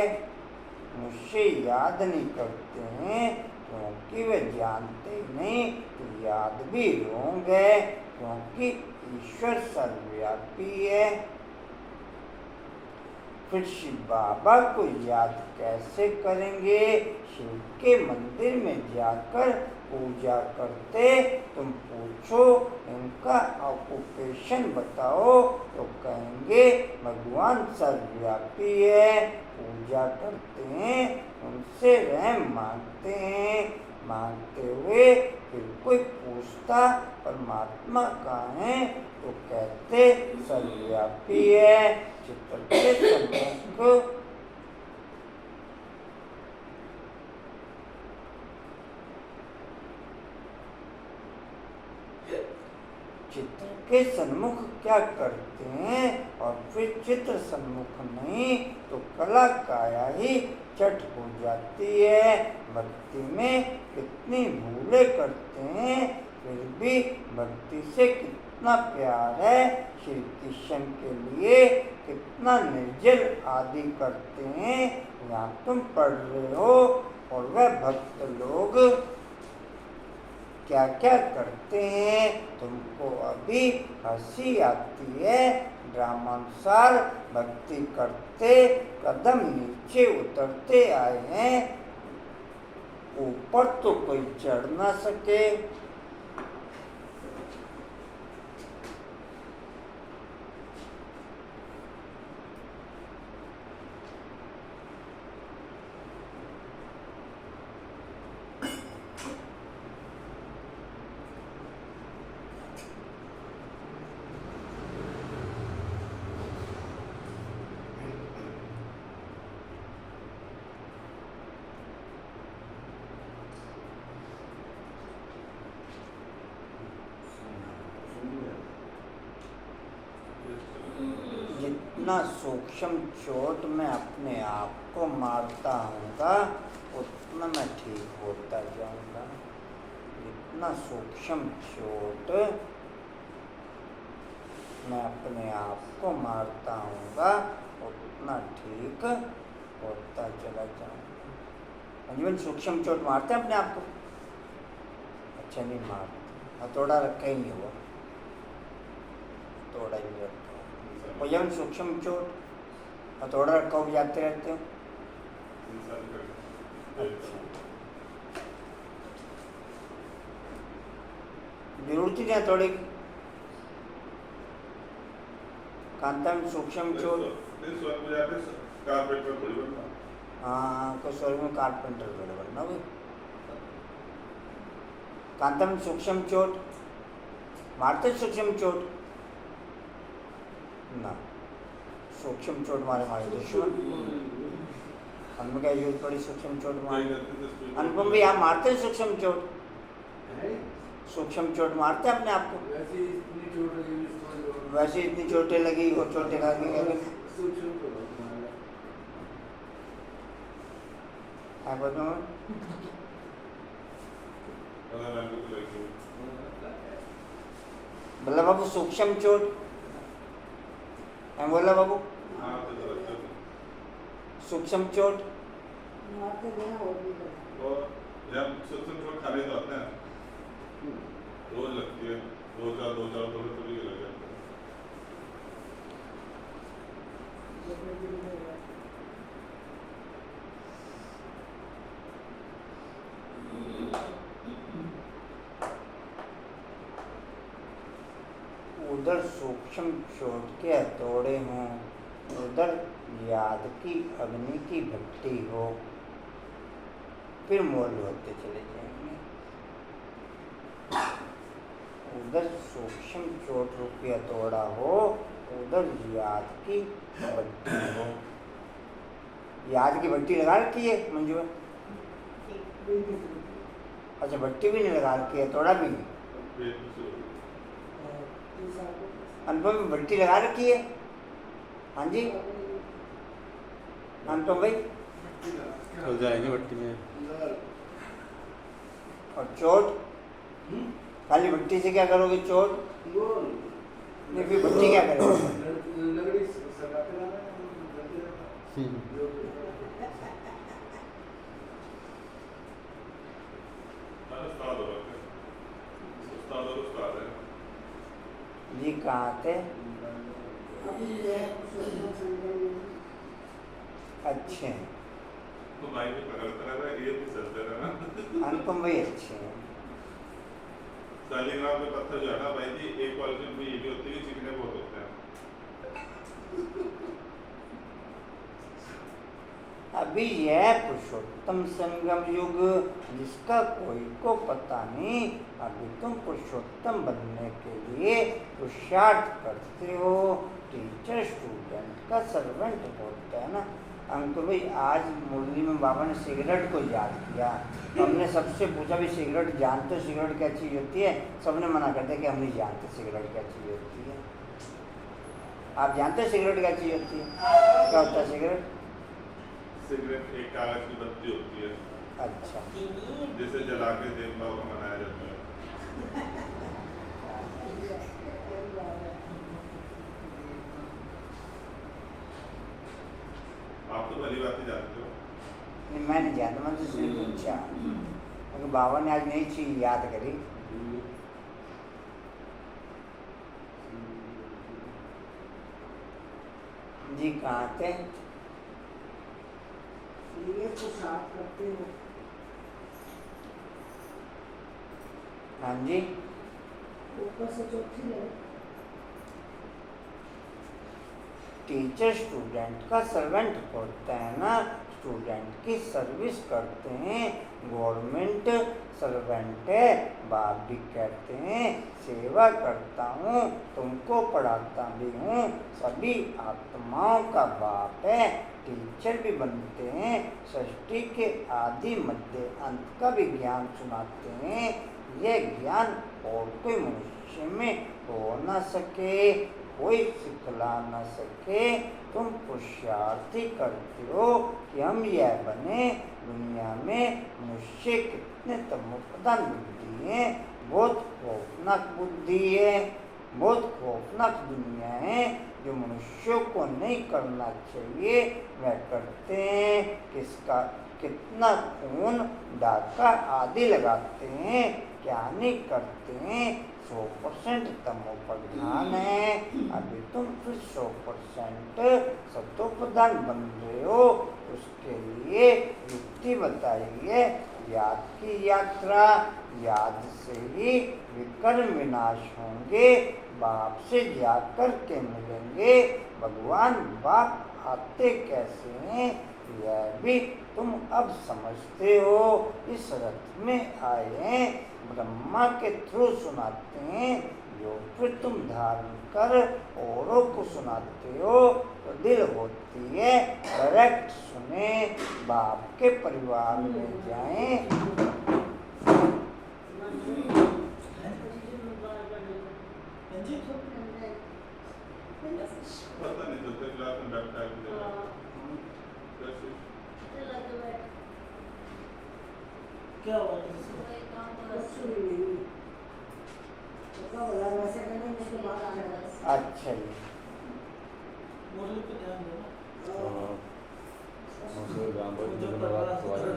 मनुष्य याद नहीं करते हैं क्योंकि वे जानते ही नहीं, तो याद भी रोंग है, क्योंकि ईश्वर सर्वव्यापी है। फिर शिव बाबा को याद कैसे करेंगे? शिव के मंदिर में जाकर पूजा करते। तुम पूछो इनका ऑक्यूपेशन बताओ, तो कहेंगे भगवान सर्वव्यापी है। पूजा करते हैं, उनसे रहम मांगते हैं, मानते हुए फिर कोई पूछता परमात्मा कहाँ है, तो कहते सर्वव्यापी है, चित्र के सम्मुख। चित्र के सन्मुख क्या करते हैं, और फिर चित्र सन्मुख नहीं तो कला काया ही चट हो जाती है। भक्ति में कितनी भूलें करते हैं, फिर भी भक्ति से कितना प्यार है, श्री कृष्ण के लिए कितना निर्जल आदि करते हैं। यहाँ तुम पढ़ रहे हो और वह भक्त लोग क्या क्या करते हैं, तुमको अभी हंसी आती है। ड्रामानुसार भक्ति करते कदम नीचे उतरते आए हैं, ऊपर तो कोई चढ़ ना सके। जितना सूक्ष्म चोट मैं अपने आप को मारता हूँगा, उतना मैं ठीक होता जाऊँगा। जितना सूक्ष्म चोट मैं अपने आप को मारता हूँगा, उतना ठीक होता चला जाऊँगा। जीवन सूक्ष्म चोट मारते हैं अपने आप को? अच्छा, नहीं मारते। हथौड़ा रखा ही नहीं हुआ, हथौड़ा ही नहीं रखा। और जब सूक्ष्म चोट हथौड़ा रखा हो जाते रहते हो। अच्छा, जरूरत ही नहीं हथौड़े की। कांता में सूक्ष्म चोट, हाँ, कोई स्वर्ग में कारपेंटर थोड़े बनना भाई। कांता में सूक्ष्म चोट मारते, सूक्ष्म चोट ना, सूक्ष्म चोट मारे मारे दुश्मन। हमें क्या यूज पड़ी सूक्ष्म चोट मारे? अनुपम भी आप मारते सूक्ष्म चोट? सूक्ष्म चोट मारते अपने आप को? वैसे इतनी चोटें लगी और चोटें लगी बोला बाबू सूक्ष्म चोट, बोला बाबू सूक्ष्म चोट खाली तो आते हैं, रोज लगती है, दो चार थोड़े थोड़ी लग जाते हैं। उधर सूक्ष्म चोट के हथौड़े हों, उधर याद की अग्नि की भट्टी हो, फिर मोल होते चले जाएंगे। उधर सूक्ष्म चोट रूपी हथौड़ा हो, उधर याद की भट्टी हो। याद की भट्टी लगा रखी है मंजू में? अच्छा, भट्टी भी नहीं लगा रखी है, हथौड़ा भी नहीं। अनुपम में भट्टी लगा रखी है? हाँ जी अनुपम भाई, चल जाएंगे भट्टी में। और चोट खाली भट्टी से क्या करोगे? चोट नहीं, फिर भट्टी क्या करोगे? जी कहाँ थे? अच्छे हैं तो भाई भी पकड़ता रहता है, ये भी चलते रहना। अनुपम भाई अच्छे हैं। सालिग्राम में पत्थर जो है ना भाई जी, एक क्वालिटी में ये भी होती है, चिकने बहुत होते हैं। अब अभी यह पुरुषोत्तम संगम युग जिसका कोई को पता नहीं, अभी तुम पुरुषोत्तम बनने के लिए पुरुषार्थ करते हो। टीचर स्टूडेंट का सर्वेंट होता है ना। अंकुर भाई, आज मुरली में बाबा ने सिगरेट को याद किया। हमने सबसे पूछा भी सिगरेट जानते हो सिगरेट क्या चीज़ होती है? सबने मना कर दिया कि हम नहीं जानते सिगरेट क्या चीज़ होती है। आप जानते हैं सिगरेट क्या चीज़ होती है? क्या होता है सिगरेट? सिगरेट एक कागज की बत्ती होती है, अच्छा, जिसे जला के देवताओं को मनाया जाता है। आप तो भली बात ही जानते हो। नहीं मैं नहीं जानता, मैंने तो इसलिए पूछा क्योंकि बाबा ने आज नई चीज़ याद करी। जी कहाँ थे? ये पुरुषार्थ करते हो। हाँ जी, ऊपर से चौथी है। टीचर स्टूडेंट का सर्वेंट होता है ना, स्टूडेंट की सर्विस करते हैं। गवर्नमेंट सर्वेंट है, बाप भी कहते हैं सेवा करता हूँ, तुमको पढ़ाता भी हूँ, सभी आत्माओं का बाप है। टीचर भी बनते हैं, सृष्टि के आदि मध्य अंत का भी ज्ञान सुनाते हैं। यह ज्ञान और कोई मनुष्य में हो न सके, कोई सिखला न सके। तुम पुरुषार्थी करते हो कि हम यह बने। दुनिया में मनुष्य कितने तमोप्रधान बुद्धि है, बहुत खौफनाक बुद्धि है, बहुत खौफनाक दुनिया है। जो मनुष्यों को नहीं करना चाहिए वह करते हैं। किसका कितना खून डाका आदि लगाते हैं, क्या नहीं करते हैं। 100% तमोप्रधान है। अभी तुम फिर 100% सतोप्रधान बन रहे हो। उसके लिए युक्ति बताइए। याद की यात्रा, याद से ही विकर्म विनाश होंगे। बाप से जाकर के मिलेंगे। भगवान बाप आते कैसे हैं यह भी तुम अब समझते हो। इस रथ में आए हैं, ब्रह्मा के थ्रू सुनाते हैं, जो फिर तुम धारण कर औरों को सुनाते हो तो दिल होती है डायरेक्ट सुने। बाप के परिवार में जाएं। पता नहीं चलता क्लास में बैठता है कि कैसे। क्या हुआ? कुछ नहीं। तो क्या बोला? वैसे करने के बाद आया। अच्छा जी, हाँ, मुझे राम भाई जी धन्यवाद तुम्हारे।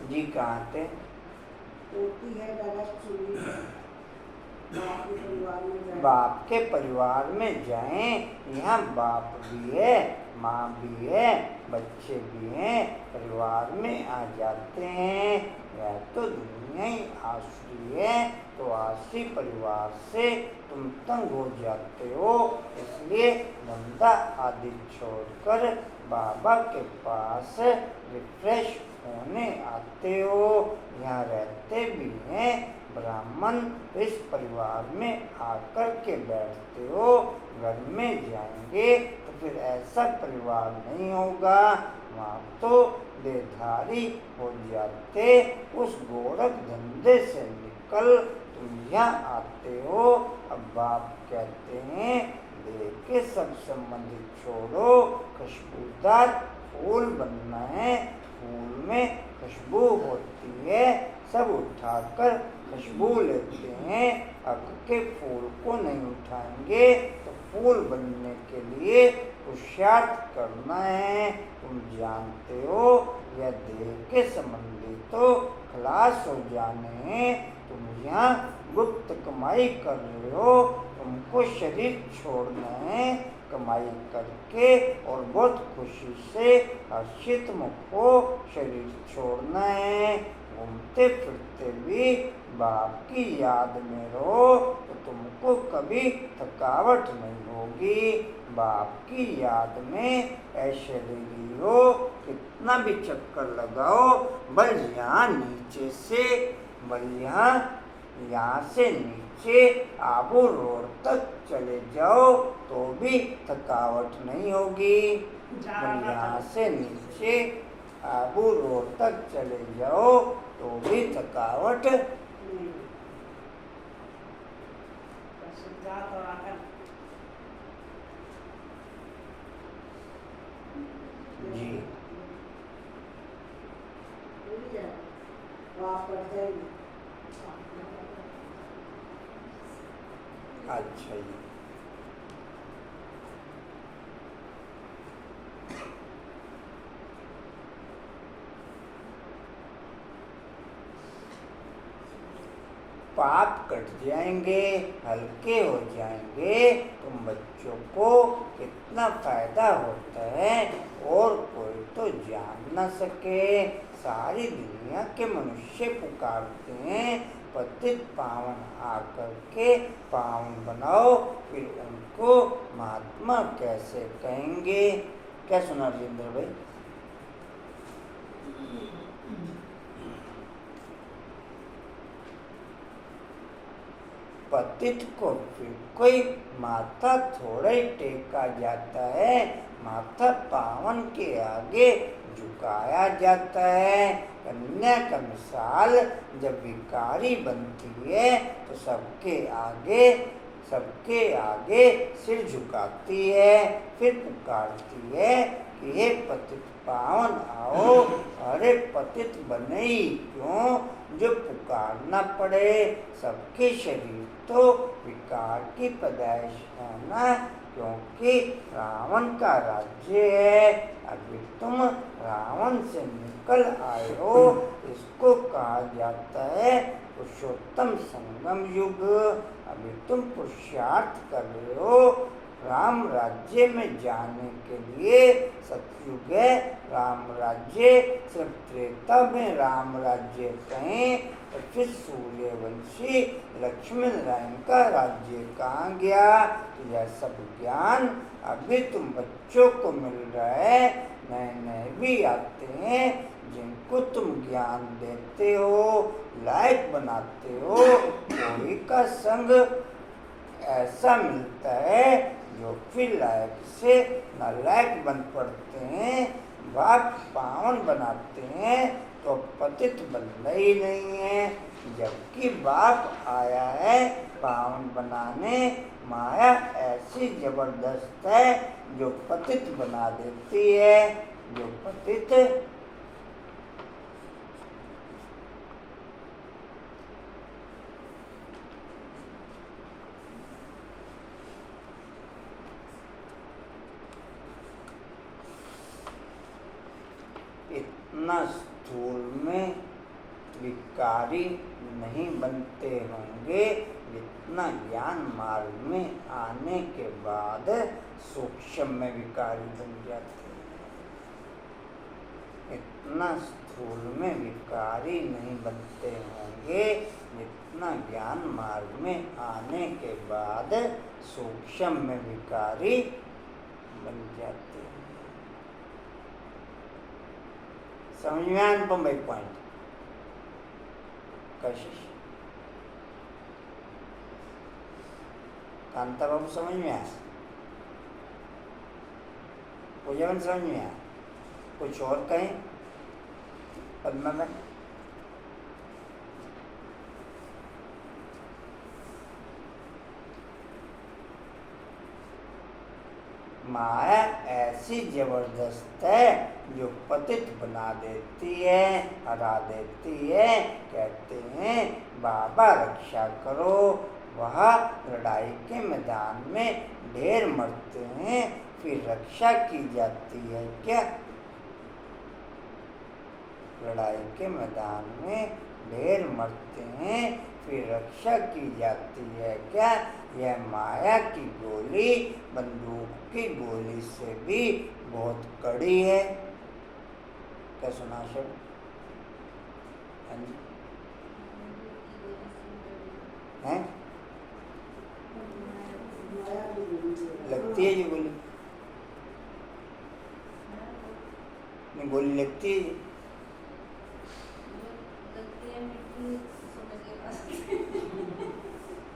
जी कहाँ थे? होती है डायरेक्ट सुनी। बाप के परिवार में जाए। बाप के परिवार में जाएं। यहाँ बाप भी है, माँ भी है, बच्चे भी हैं, परिवार में आ जाते हैं। वह तो दुनिया ही आसुरी है, तो आसुरी परिवार से तुम तंग हो जाते हो। इसलिए धंधा आदि छोड़कर बाबा के पास रिफ्रेश होने आते हो। यहाँ रहते भी हैं ब्राह्मण, इस परिवार में आकर के बैठते हो। घर में जाएंगे तो फिर ऐसा परिवार नहीं होगा, वहाँ तो देधारी हो जाते। उस गोरख धंधे से निकल तुम यहाँ आते हो। अब बाप कहते हैं देह के सब संबंध छोड़ो, खुशबूदार फूल बनना है। फूल में खुशबू होती है, सब उठाकर खुशबू लेते हैं। अग के फूल को नहीं उठाएंगे तो फूल बनने के लिए पुरुषार्थ करना है। तुम जानते हो यह देह के संबंधी तो खलास हो जाने हैं। तुम यहाँ गुप्त कमाई कर रहे हो, तुमको शरीर छोड़ना है। कमाई करके और बहुत खुशी से हर्षित मुख हो शरीर छोड़ना है। घूमते फिरते भी बाप की याद में रहो तो तुमको कभी थकावट नहीं होगी। बाप की याद में ऐसे शरीरी हो कितना भी चक्कर लगाओ, बल यहाँ नीचे से बल यहाँ से नीचे आबू रोड तक चले जाओ तो भी थकावट नहीं होगी। बल यहाँ से नीचे आबू रोड तक चले जाओ तो भी थकावट जी। अच्छा जी। पाप कट जाएंगे, हल्के हो जाएंगे। तुम बच्चों को कितना फायदा होता है और कोई तो जान न सके। सारी दुनिया के मनुष्य पुकारते हैं पतित पावन आकर के पावन बनाओ, फिर उनको महात्मा कैसे कहेंगे। क्या सुना राजेंद्र भाई? पतित को फिर कोई माथा थोड़ा ही टेका जाता है, माथा पावन के आगे झुकाया जाता है। कन्या का मिसाल जब भिखारी बनती है तो सबके आगे सिर झुकाती है, फिर पुकारती है कि हे पतित पावन आओ। अरे पतित बने ही क्यों जो पुकारना पड़े। सबके शरीर तो विकार की पैदाइश है ना, क्योंकि रावण का राज्य है। अभी तुम रावण से निकल आए हो, इसको कहा जाता है पुरुषोत्तम संगम युग। अभी तुम पुरुषार्थ कर रहे हो राम राज्य में जाने के लिए। सतयुग है राम राज्य, सिर्फ त्रेता में राम राज्य कहें तो फिर सूर्यवंशी लक्ष्मण नारायण का राज्य कहाँ गया। तो यह सब ज्ञान अभी तुम बच्चों को मिल रहा है। नए नए भी आते हैं जिनको तुम ज्ञान देते हो, लायक बनाते हो। कोई का संग ऐसा मिलता है जो फिर लायक से नालायक बन पड़ते हैं। बाप पावन बनाते हैं तो पतित बनना ही नहीं है, जबकि बाप आया है पावन बनाने। माया ऐसी जबरदस्त है जो पतित बना देती है। जो पतित इतना स्थूल में विकारी नहीं बनते होंगे जितना ज्ञान मार्ग में आने के बाद सूक्ष्म में विकारी बन जाते हैं। इतना स्थूल में विकारी नहीं बनते होंगे जितना ज्ञान मार्ग में आने के बाद सूक्ष्म में विकारी बन जाते हैं। समझ में आया अनुपम भाई पॉइंट? कशिश कांता बाबू समझ में आया? पूजन समझ में आया? कुछ और कहें? पद्मा में माया ऐसी जबरदस्त है जो पतित बना देती है, हरा देती है। कहते हैं बाबा रक्षा करो, वह लड़ाई के मैदान में ढेर मरते हैं, फिर रक्षा की जाती है क्या? लड़ाई के मैदान में ढेर मरते हैं, फिर रक्षा की जाती है क्या? यह माया की गोली बंदूक की गोली से भी बहुत कड़ी है। क्या सुना सब? हाँ जी, हैं? लगती है ये गोली? नहीं, गोली लगती है ये?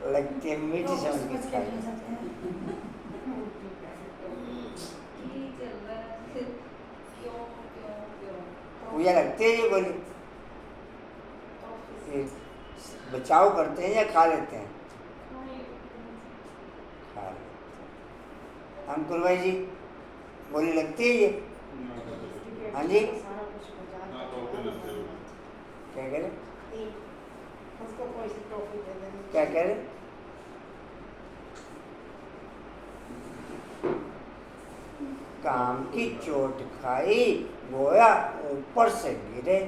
लगती है मीठी समझ के खाई। पूजा लगती है ये गोली? ये बचाव करते हैं या खा लेते हैं? खा लेते हैं। अंकुर भाई जी, गोली लगती है ये? हाँ जी, क्या कह रहे? उसको कोई सी टॉफी दे देनी। क्या कह रहे? काम की चोट खाई गोया ऊपर से गिरे।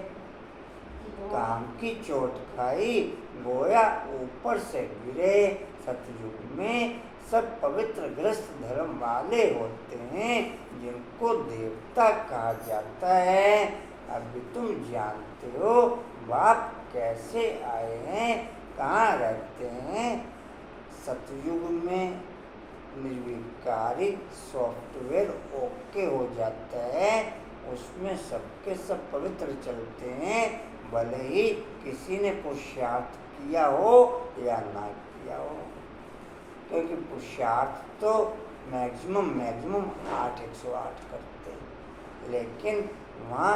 काम की चोट खाई गोया ऊपर से गिरे। सतयुग में सब पवित्र ग्रस्त धर्म वाले होते हैं जिनको देवता कहा जाता है। अभी तुम जानते हो बाप कैसे आए हैं, कहाँ रहते हैं। सतयुग में निर्विकारी सॉफ्टवेयर ओके हो जाता है, उसमें सबके सब पवित्र चलते हैं, भले ही किसी ने पुरुषार्थ किया हो या ना किया हो। क्योंकि पुरुषार्थ तो मैक्सिमम 8/108 करते हैं, लेकिन वहाँ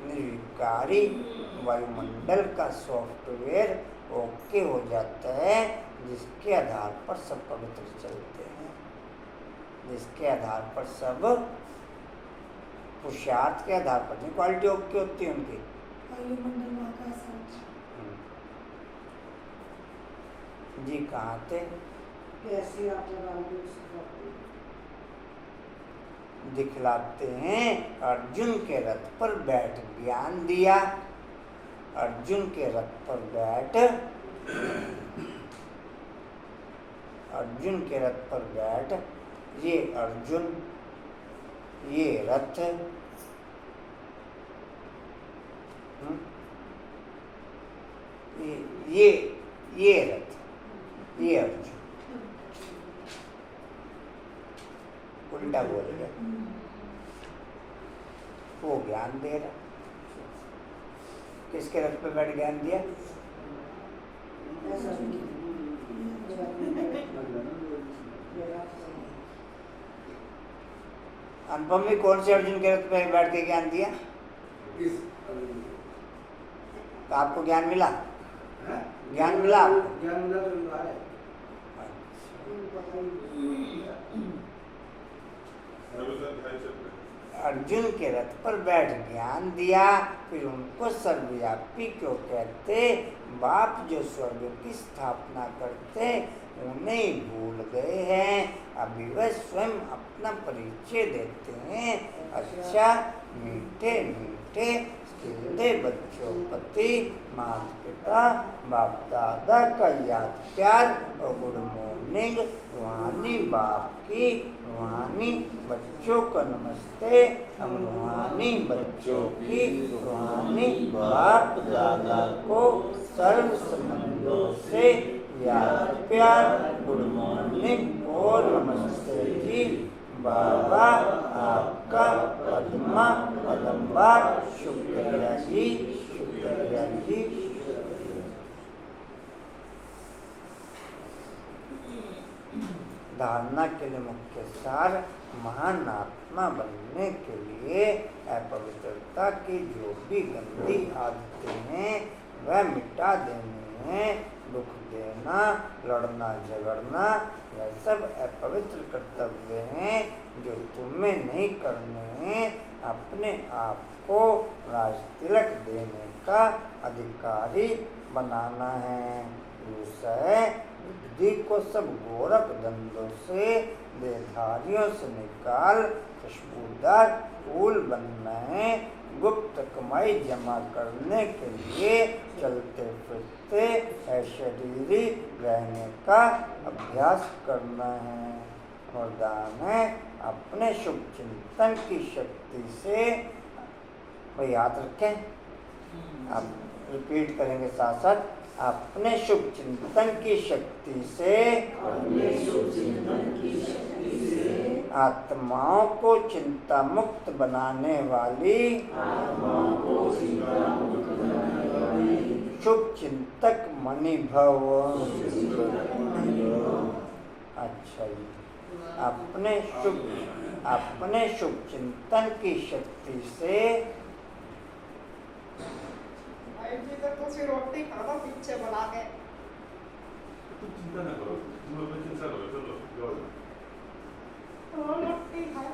निर्विकारी वायुमंडल का सॉफ्टवेयर ओके हो जाता है, जिसके आधार पर सब पवित्र चलते हैं, जिसके आधार पर सब पुरुषार्थ के आधार पर जो क्वालिटी ओके होती है उनकी। वायुमंडल में आकाश जी कहाँ थे? कैसी आप लगाओगे उसको? दिखलाते हैं अर्जुन के रथ पर बैठ ज्ञान दिया। अर्जुन के रथ पर बैठ, अर्जुन के रथ पर बैठ, ये अर्जुन, ये रथ, ये रथ, ये अर्जुन। उल्टा बोल गया, वो ज्ञान दे रहा। किसके रथ पे बैठ ज्ञान दिया? अनुपम भी कौन से अर्जुन के रथ पे बैठ के ज्ञान दिया? तो आपको ज्ञान मिला? ज्ञान मिला आपको? ज्ञान मिला तो मिला है। अर्जुन के रथ पर बैठ ज्ञान दिया, फिर उनको सर्वव्यापी क्यों कहते? बाप जो स्वर्ग की स्थापना करते उन्हें भूल गए हैं। अभी वह स्वयं अपना परिचय देते हैं। अच्छा, मीठे मीठे खिलते बच्चों प्रति माता पिता बाप दादा का याद प्यार और गुड मॉर्निंग। रूहानी बाप की, रूहानी बच्चों को नमस्ते। हम रूहानी बच्चों की, रूहानी बाप दादा को सर्व संबंधों से याद प्यार, गुड मॉर्निंग और नमस्ते जी। बाबा आपका पद्मा पदम्बार शुक्रिया जी, शुक्रिया जी। धारणा के लिए मुख्य सार, महान आत्मा बनने के लिए अपवित्रता की जो भी गंदी आदतें हैं वह मिटा देनी है। दुख देना, लड़ना झगड़ना, यह सब अपवित्र कर्तव्य हैं जो तुम्हें नहीं करने हैं। अपने आप को राज तिलक देने का अधिकारी बनाना है। दूसरा, बुद्धि को सब गोरख धंधों से, देहधारियों से निकाल खुशबूदार फूल बनना है। गुप्त कमाई जमा करने के लिए चलते फिरते अशरीरी रहने का अभ्यास करना है। वरदान है अपने शुभ चिंतन की शक्ति से, वो याद रखें, आप रिपीट करेंगे साथ साथ, अपने शुभ चिंतन की शक्ति से आत्माओं को चिंता मुक्त बनाने वाली शुभ चिंतक मणि भव। अच्छा जी, अपने शुभ चिंतन की शक्ति से भाई जी तो कुछ रोटी खा दो पीछे बुला के। तुम चिंता ना करो, तुम अपनी चिंता करो, चलो जाओ। रोटी खाओ।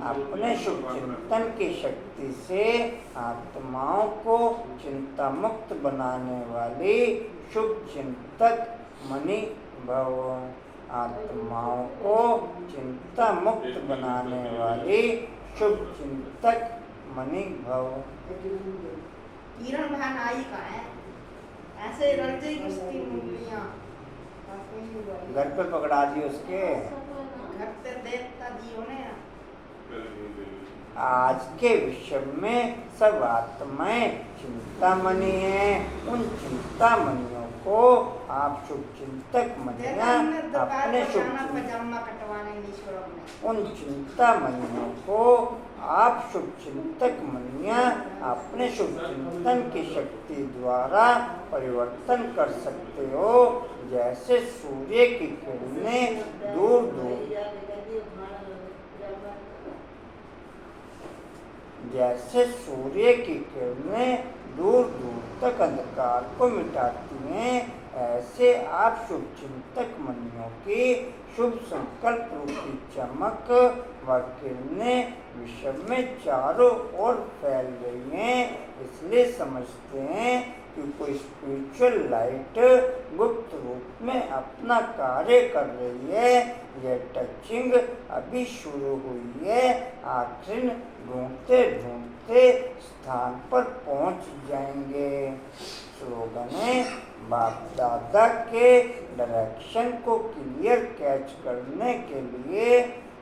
अपने शुभ चिंतन की शक्ति से आत्माओं को चिंता मुक्त बनाने वाली शुभ चिंतक मणि भव। आत्माओं को चिंता मुक्त बनाने वाली शुभ चिंतक मणि भव। किरण बहन आई कहाँ है? ऐसे रख जाएगी उसकी उंगलियां। घर पे पकड़ा दी उसके। घर पे देखता दियो ने। आज के विश्व में सब आत्माएं चिंतामणि हैं। उन चिंतामणियों को आप शुभ चिंतक मणियां अपने शुभ पजामा कटवाने उन चिंतामणियों को आप शुभ चिंतक मणियां अपने शुभ चिंतन की शक्ति द्वारा परिवर्तन कर सकते हो। जैसे सूर्य की किरणें दूर दूर तक अंधकार को मिटाती हैं, ऐसे आप शुभ चिंतक मणियों की शुभ संकल्प रूपी चमक व किरणें विश्व में चारों ओर फैल रही हैं। इसलिए समझते हैं कि कोई स्पिरिचुअल लाइट गुप्त रूप में अपना कार्य कर रही है। यह टचिंग अभी शुरू हुई है, आखिर ढूंढते ढूंढते स्थान पर पहुंच जाएंगे। स्लोगन है, बाप दादा के डायरेक्शन को क्लियर कैच करने के लिए,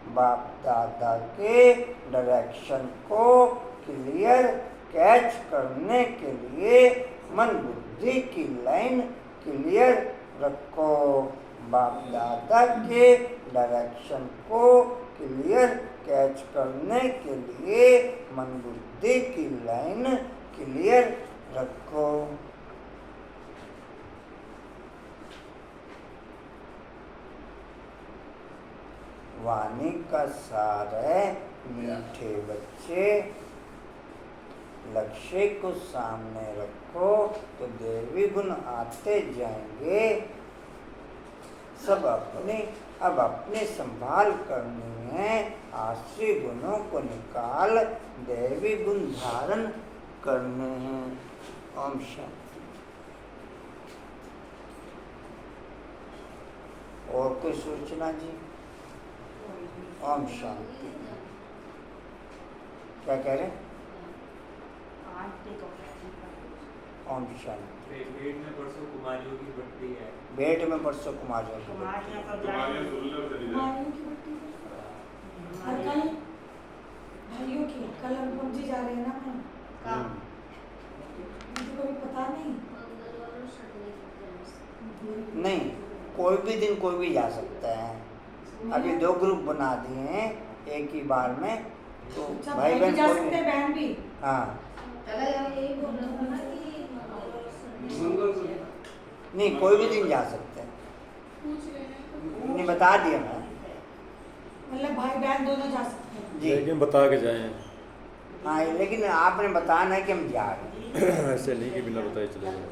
बाप दादा के डायरेक्शन को क्लियर कैच करने के लिए मन बुद्धि की लाइन क्लियर रखो। बाप दादा के डायरेक्शन को क्लियर कैच करने के लिए मन बुद्धि की लाइन क्लियर रखो। वाणी का सार है, मीठे बच्चे लक्ष्य को सामने रखो तो देवी गुण आते जाएंगे। सब अब अपनी संभाल करनी है, आश्री गुणों को निकाल देवी गुण धारण करने हैं। ओम शांति। और कोई सूचना जी? ओम शांति। क्या कह रहे? ओम शांति। पेट में परसों कुमारियों की बट्टी है। पेट में परसों कुमारियों की तुम्हारी सुल्लभ चली जाए। भाइयों की बट्टी और कल भाइयों की कल अनुपम जी जा रहे हैं ना मैम, मुझे कोई पता नहीं। नहीं, कोई भी दिन कोई भी जा सकता है। अभी 2 ग्रुप बना दिए हैं एक ही बार में, तो अच्छा, भाई बहन जा कोई सकते हैं, बहन भी। हाँ, नहीं कोई भी दिन जा सकते हैं। नहीं बता दिया मैं मतलब भाई बहन दोनों जा सकते हैं जी। लेकिन बता के जाएं। हाँ, लेकिन आपने बताना है कि हम जा रहे हैं। ऐसे नहीं कि बिना बताए चले जाए।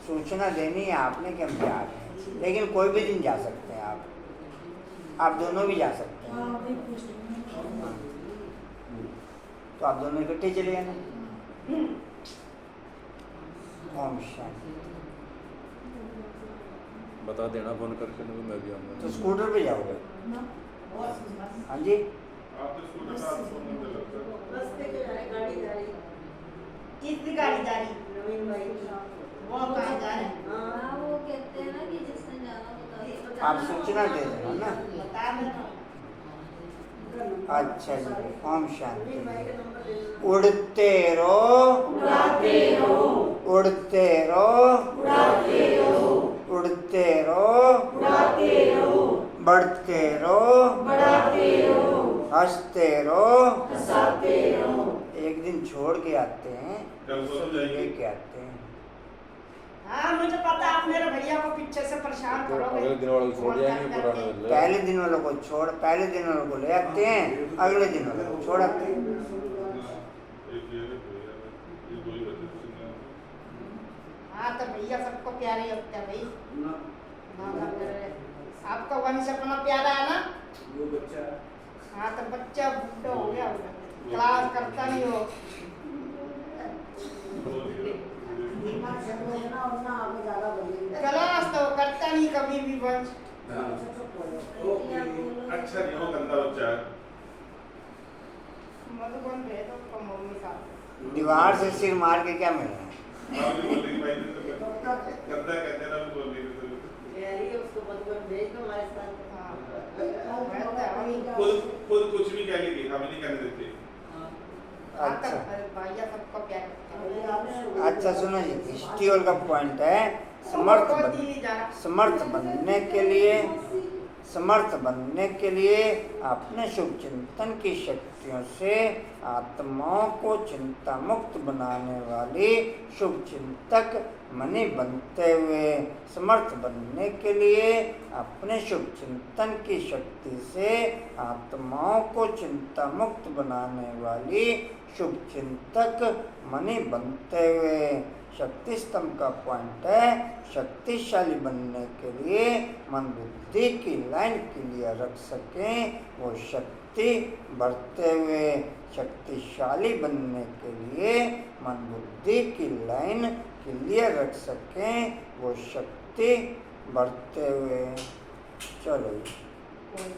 सूचना देनी है आपने कि हम जा रहे हैं, लेकिन कोई भी दिन जा सकते हैं आप दोनों भी जा सकते हैं। हाँ, वही पूछ रही हूँ। तो आप दोनों इकट्ठे चले जाना। ओम शांति। बता देना फोन करके, नहीं मैं भी आऊँगा। तो स्कूटर पे जाओगे? ना, हाँ जी। आप तो स्कूटर का आपको मुझे लगता है बस पे के जाए गाड़ी जा रही कितनी गाड़ी जा रही नवीन भाई की वो कहाँ जा रहे हैं? हाँ वो कहते हैं ना कि जिसने जाना बता दो। आप सूचना दे देना ना। बता देना अच्छा जी, ओम शांति। नवीन भाई का नंबर दे दो। उड़ते रहो, उड़ाते रहो, उड़ते रहो, उड़ाते रहो, उड़ते रहो, उड़ाते रहो, बढ़ते रहो, बढ़ाते रहो, हंसते रहो। हंसाते रहो। एक दिन छोड़ के आते हैं, कल को सब जाएंगे। लेके आते हैं। हाँ मुझे पता आप मेरे भैया को पीछे से परेशान तो करोगे अगले दिन वाले को छोड़ जाएंगे पुराने वाले। पहले दिन वालों को छोड़, पहले दिन वालों को ले आते हैं, अगले दिन वालों को छोड़ आते हैं। एक ये है भैया ये कोई बच्चे सुनना हाँ तो भैया सबको प्यारे होते हैं भाई ना ना मेरे आपका वंश अपना प्यारा है ना वो बच्चा हाँ तो बच्चा बुढ़ा हो गया होगा क्लास करता नहीं हो दिमाग से बोलना और ना आगे ज्यादा बोलेंगे क्लास तो करता नहीं कभी भी वंश ओके अच्छा नहीं हो गंदा बच्चा है मधुबन भेज दो तो मम्मी साहब दीवार से सिर मार के क्या मिलना है? आप भी बोलने की भाई ने तो गंदा कहते ना भी बोलने की तो कह रही है उसको मधुबन भेज दो हमारे साथ हाँ रहता है वही खुद कुछ भी कह लेगी हम नहीं कहने देते हाँ तो अच्छा भैया सबको प्यारे होते अभी हैं आपने अच्छा सुनो जी, हिस्ट्रियल का पॉइंट है समर्थ बहुत बन, ही ज्यादा समर्थ बनने के लिए, समर्थ बनने के लिए अपने शुभ चिंतन की शक्तियों से आत्माओं को चिंता मुक्त बनाने वाली शुभ चिंतक मणि बनते हुए, समर्थ बनने के लिए अपने शुभ चिंतन की शक्ति से आत्माओं को चिंता मुक्त बनाने वाली शुभ चिंतक मणि बनते हुए, शक्ति स्तंभ का पॉइंट है शक्तिशाली बनने के लिए मन बुद्धि की लाइन क्लियर रख सकें, वो शक्ति बढ़ते हुए शक्तिशाली बनने के लिए मन बुद्धि की लाइन क्लियर रख सकें, वो शक्ति बढ़ते हुए। चलो कोई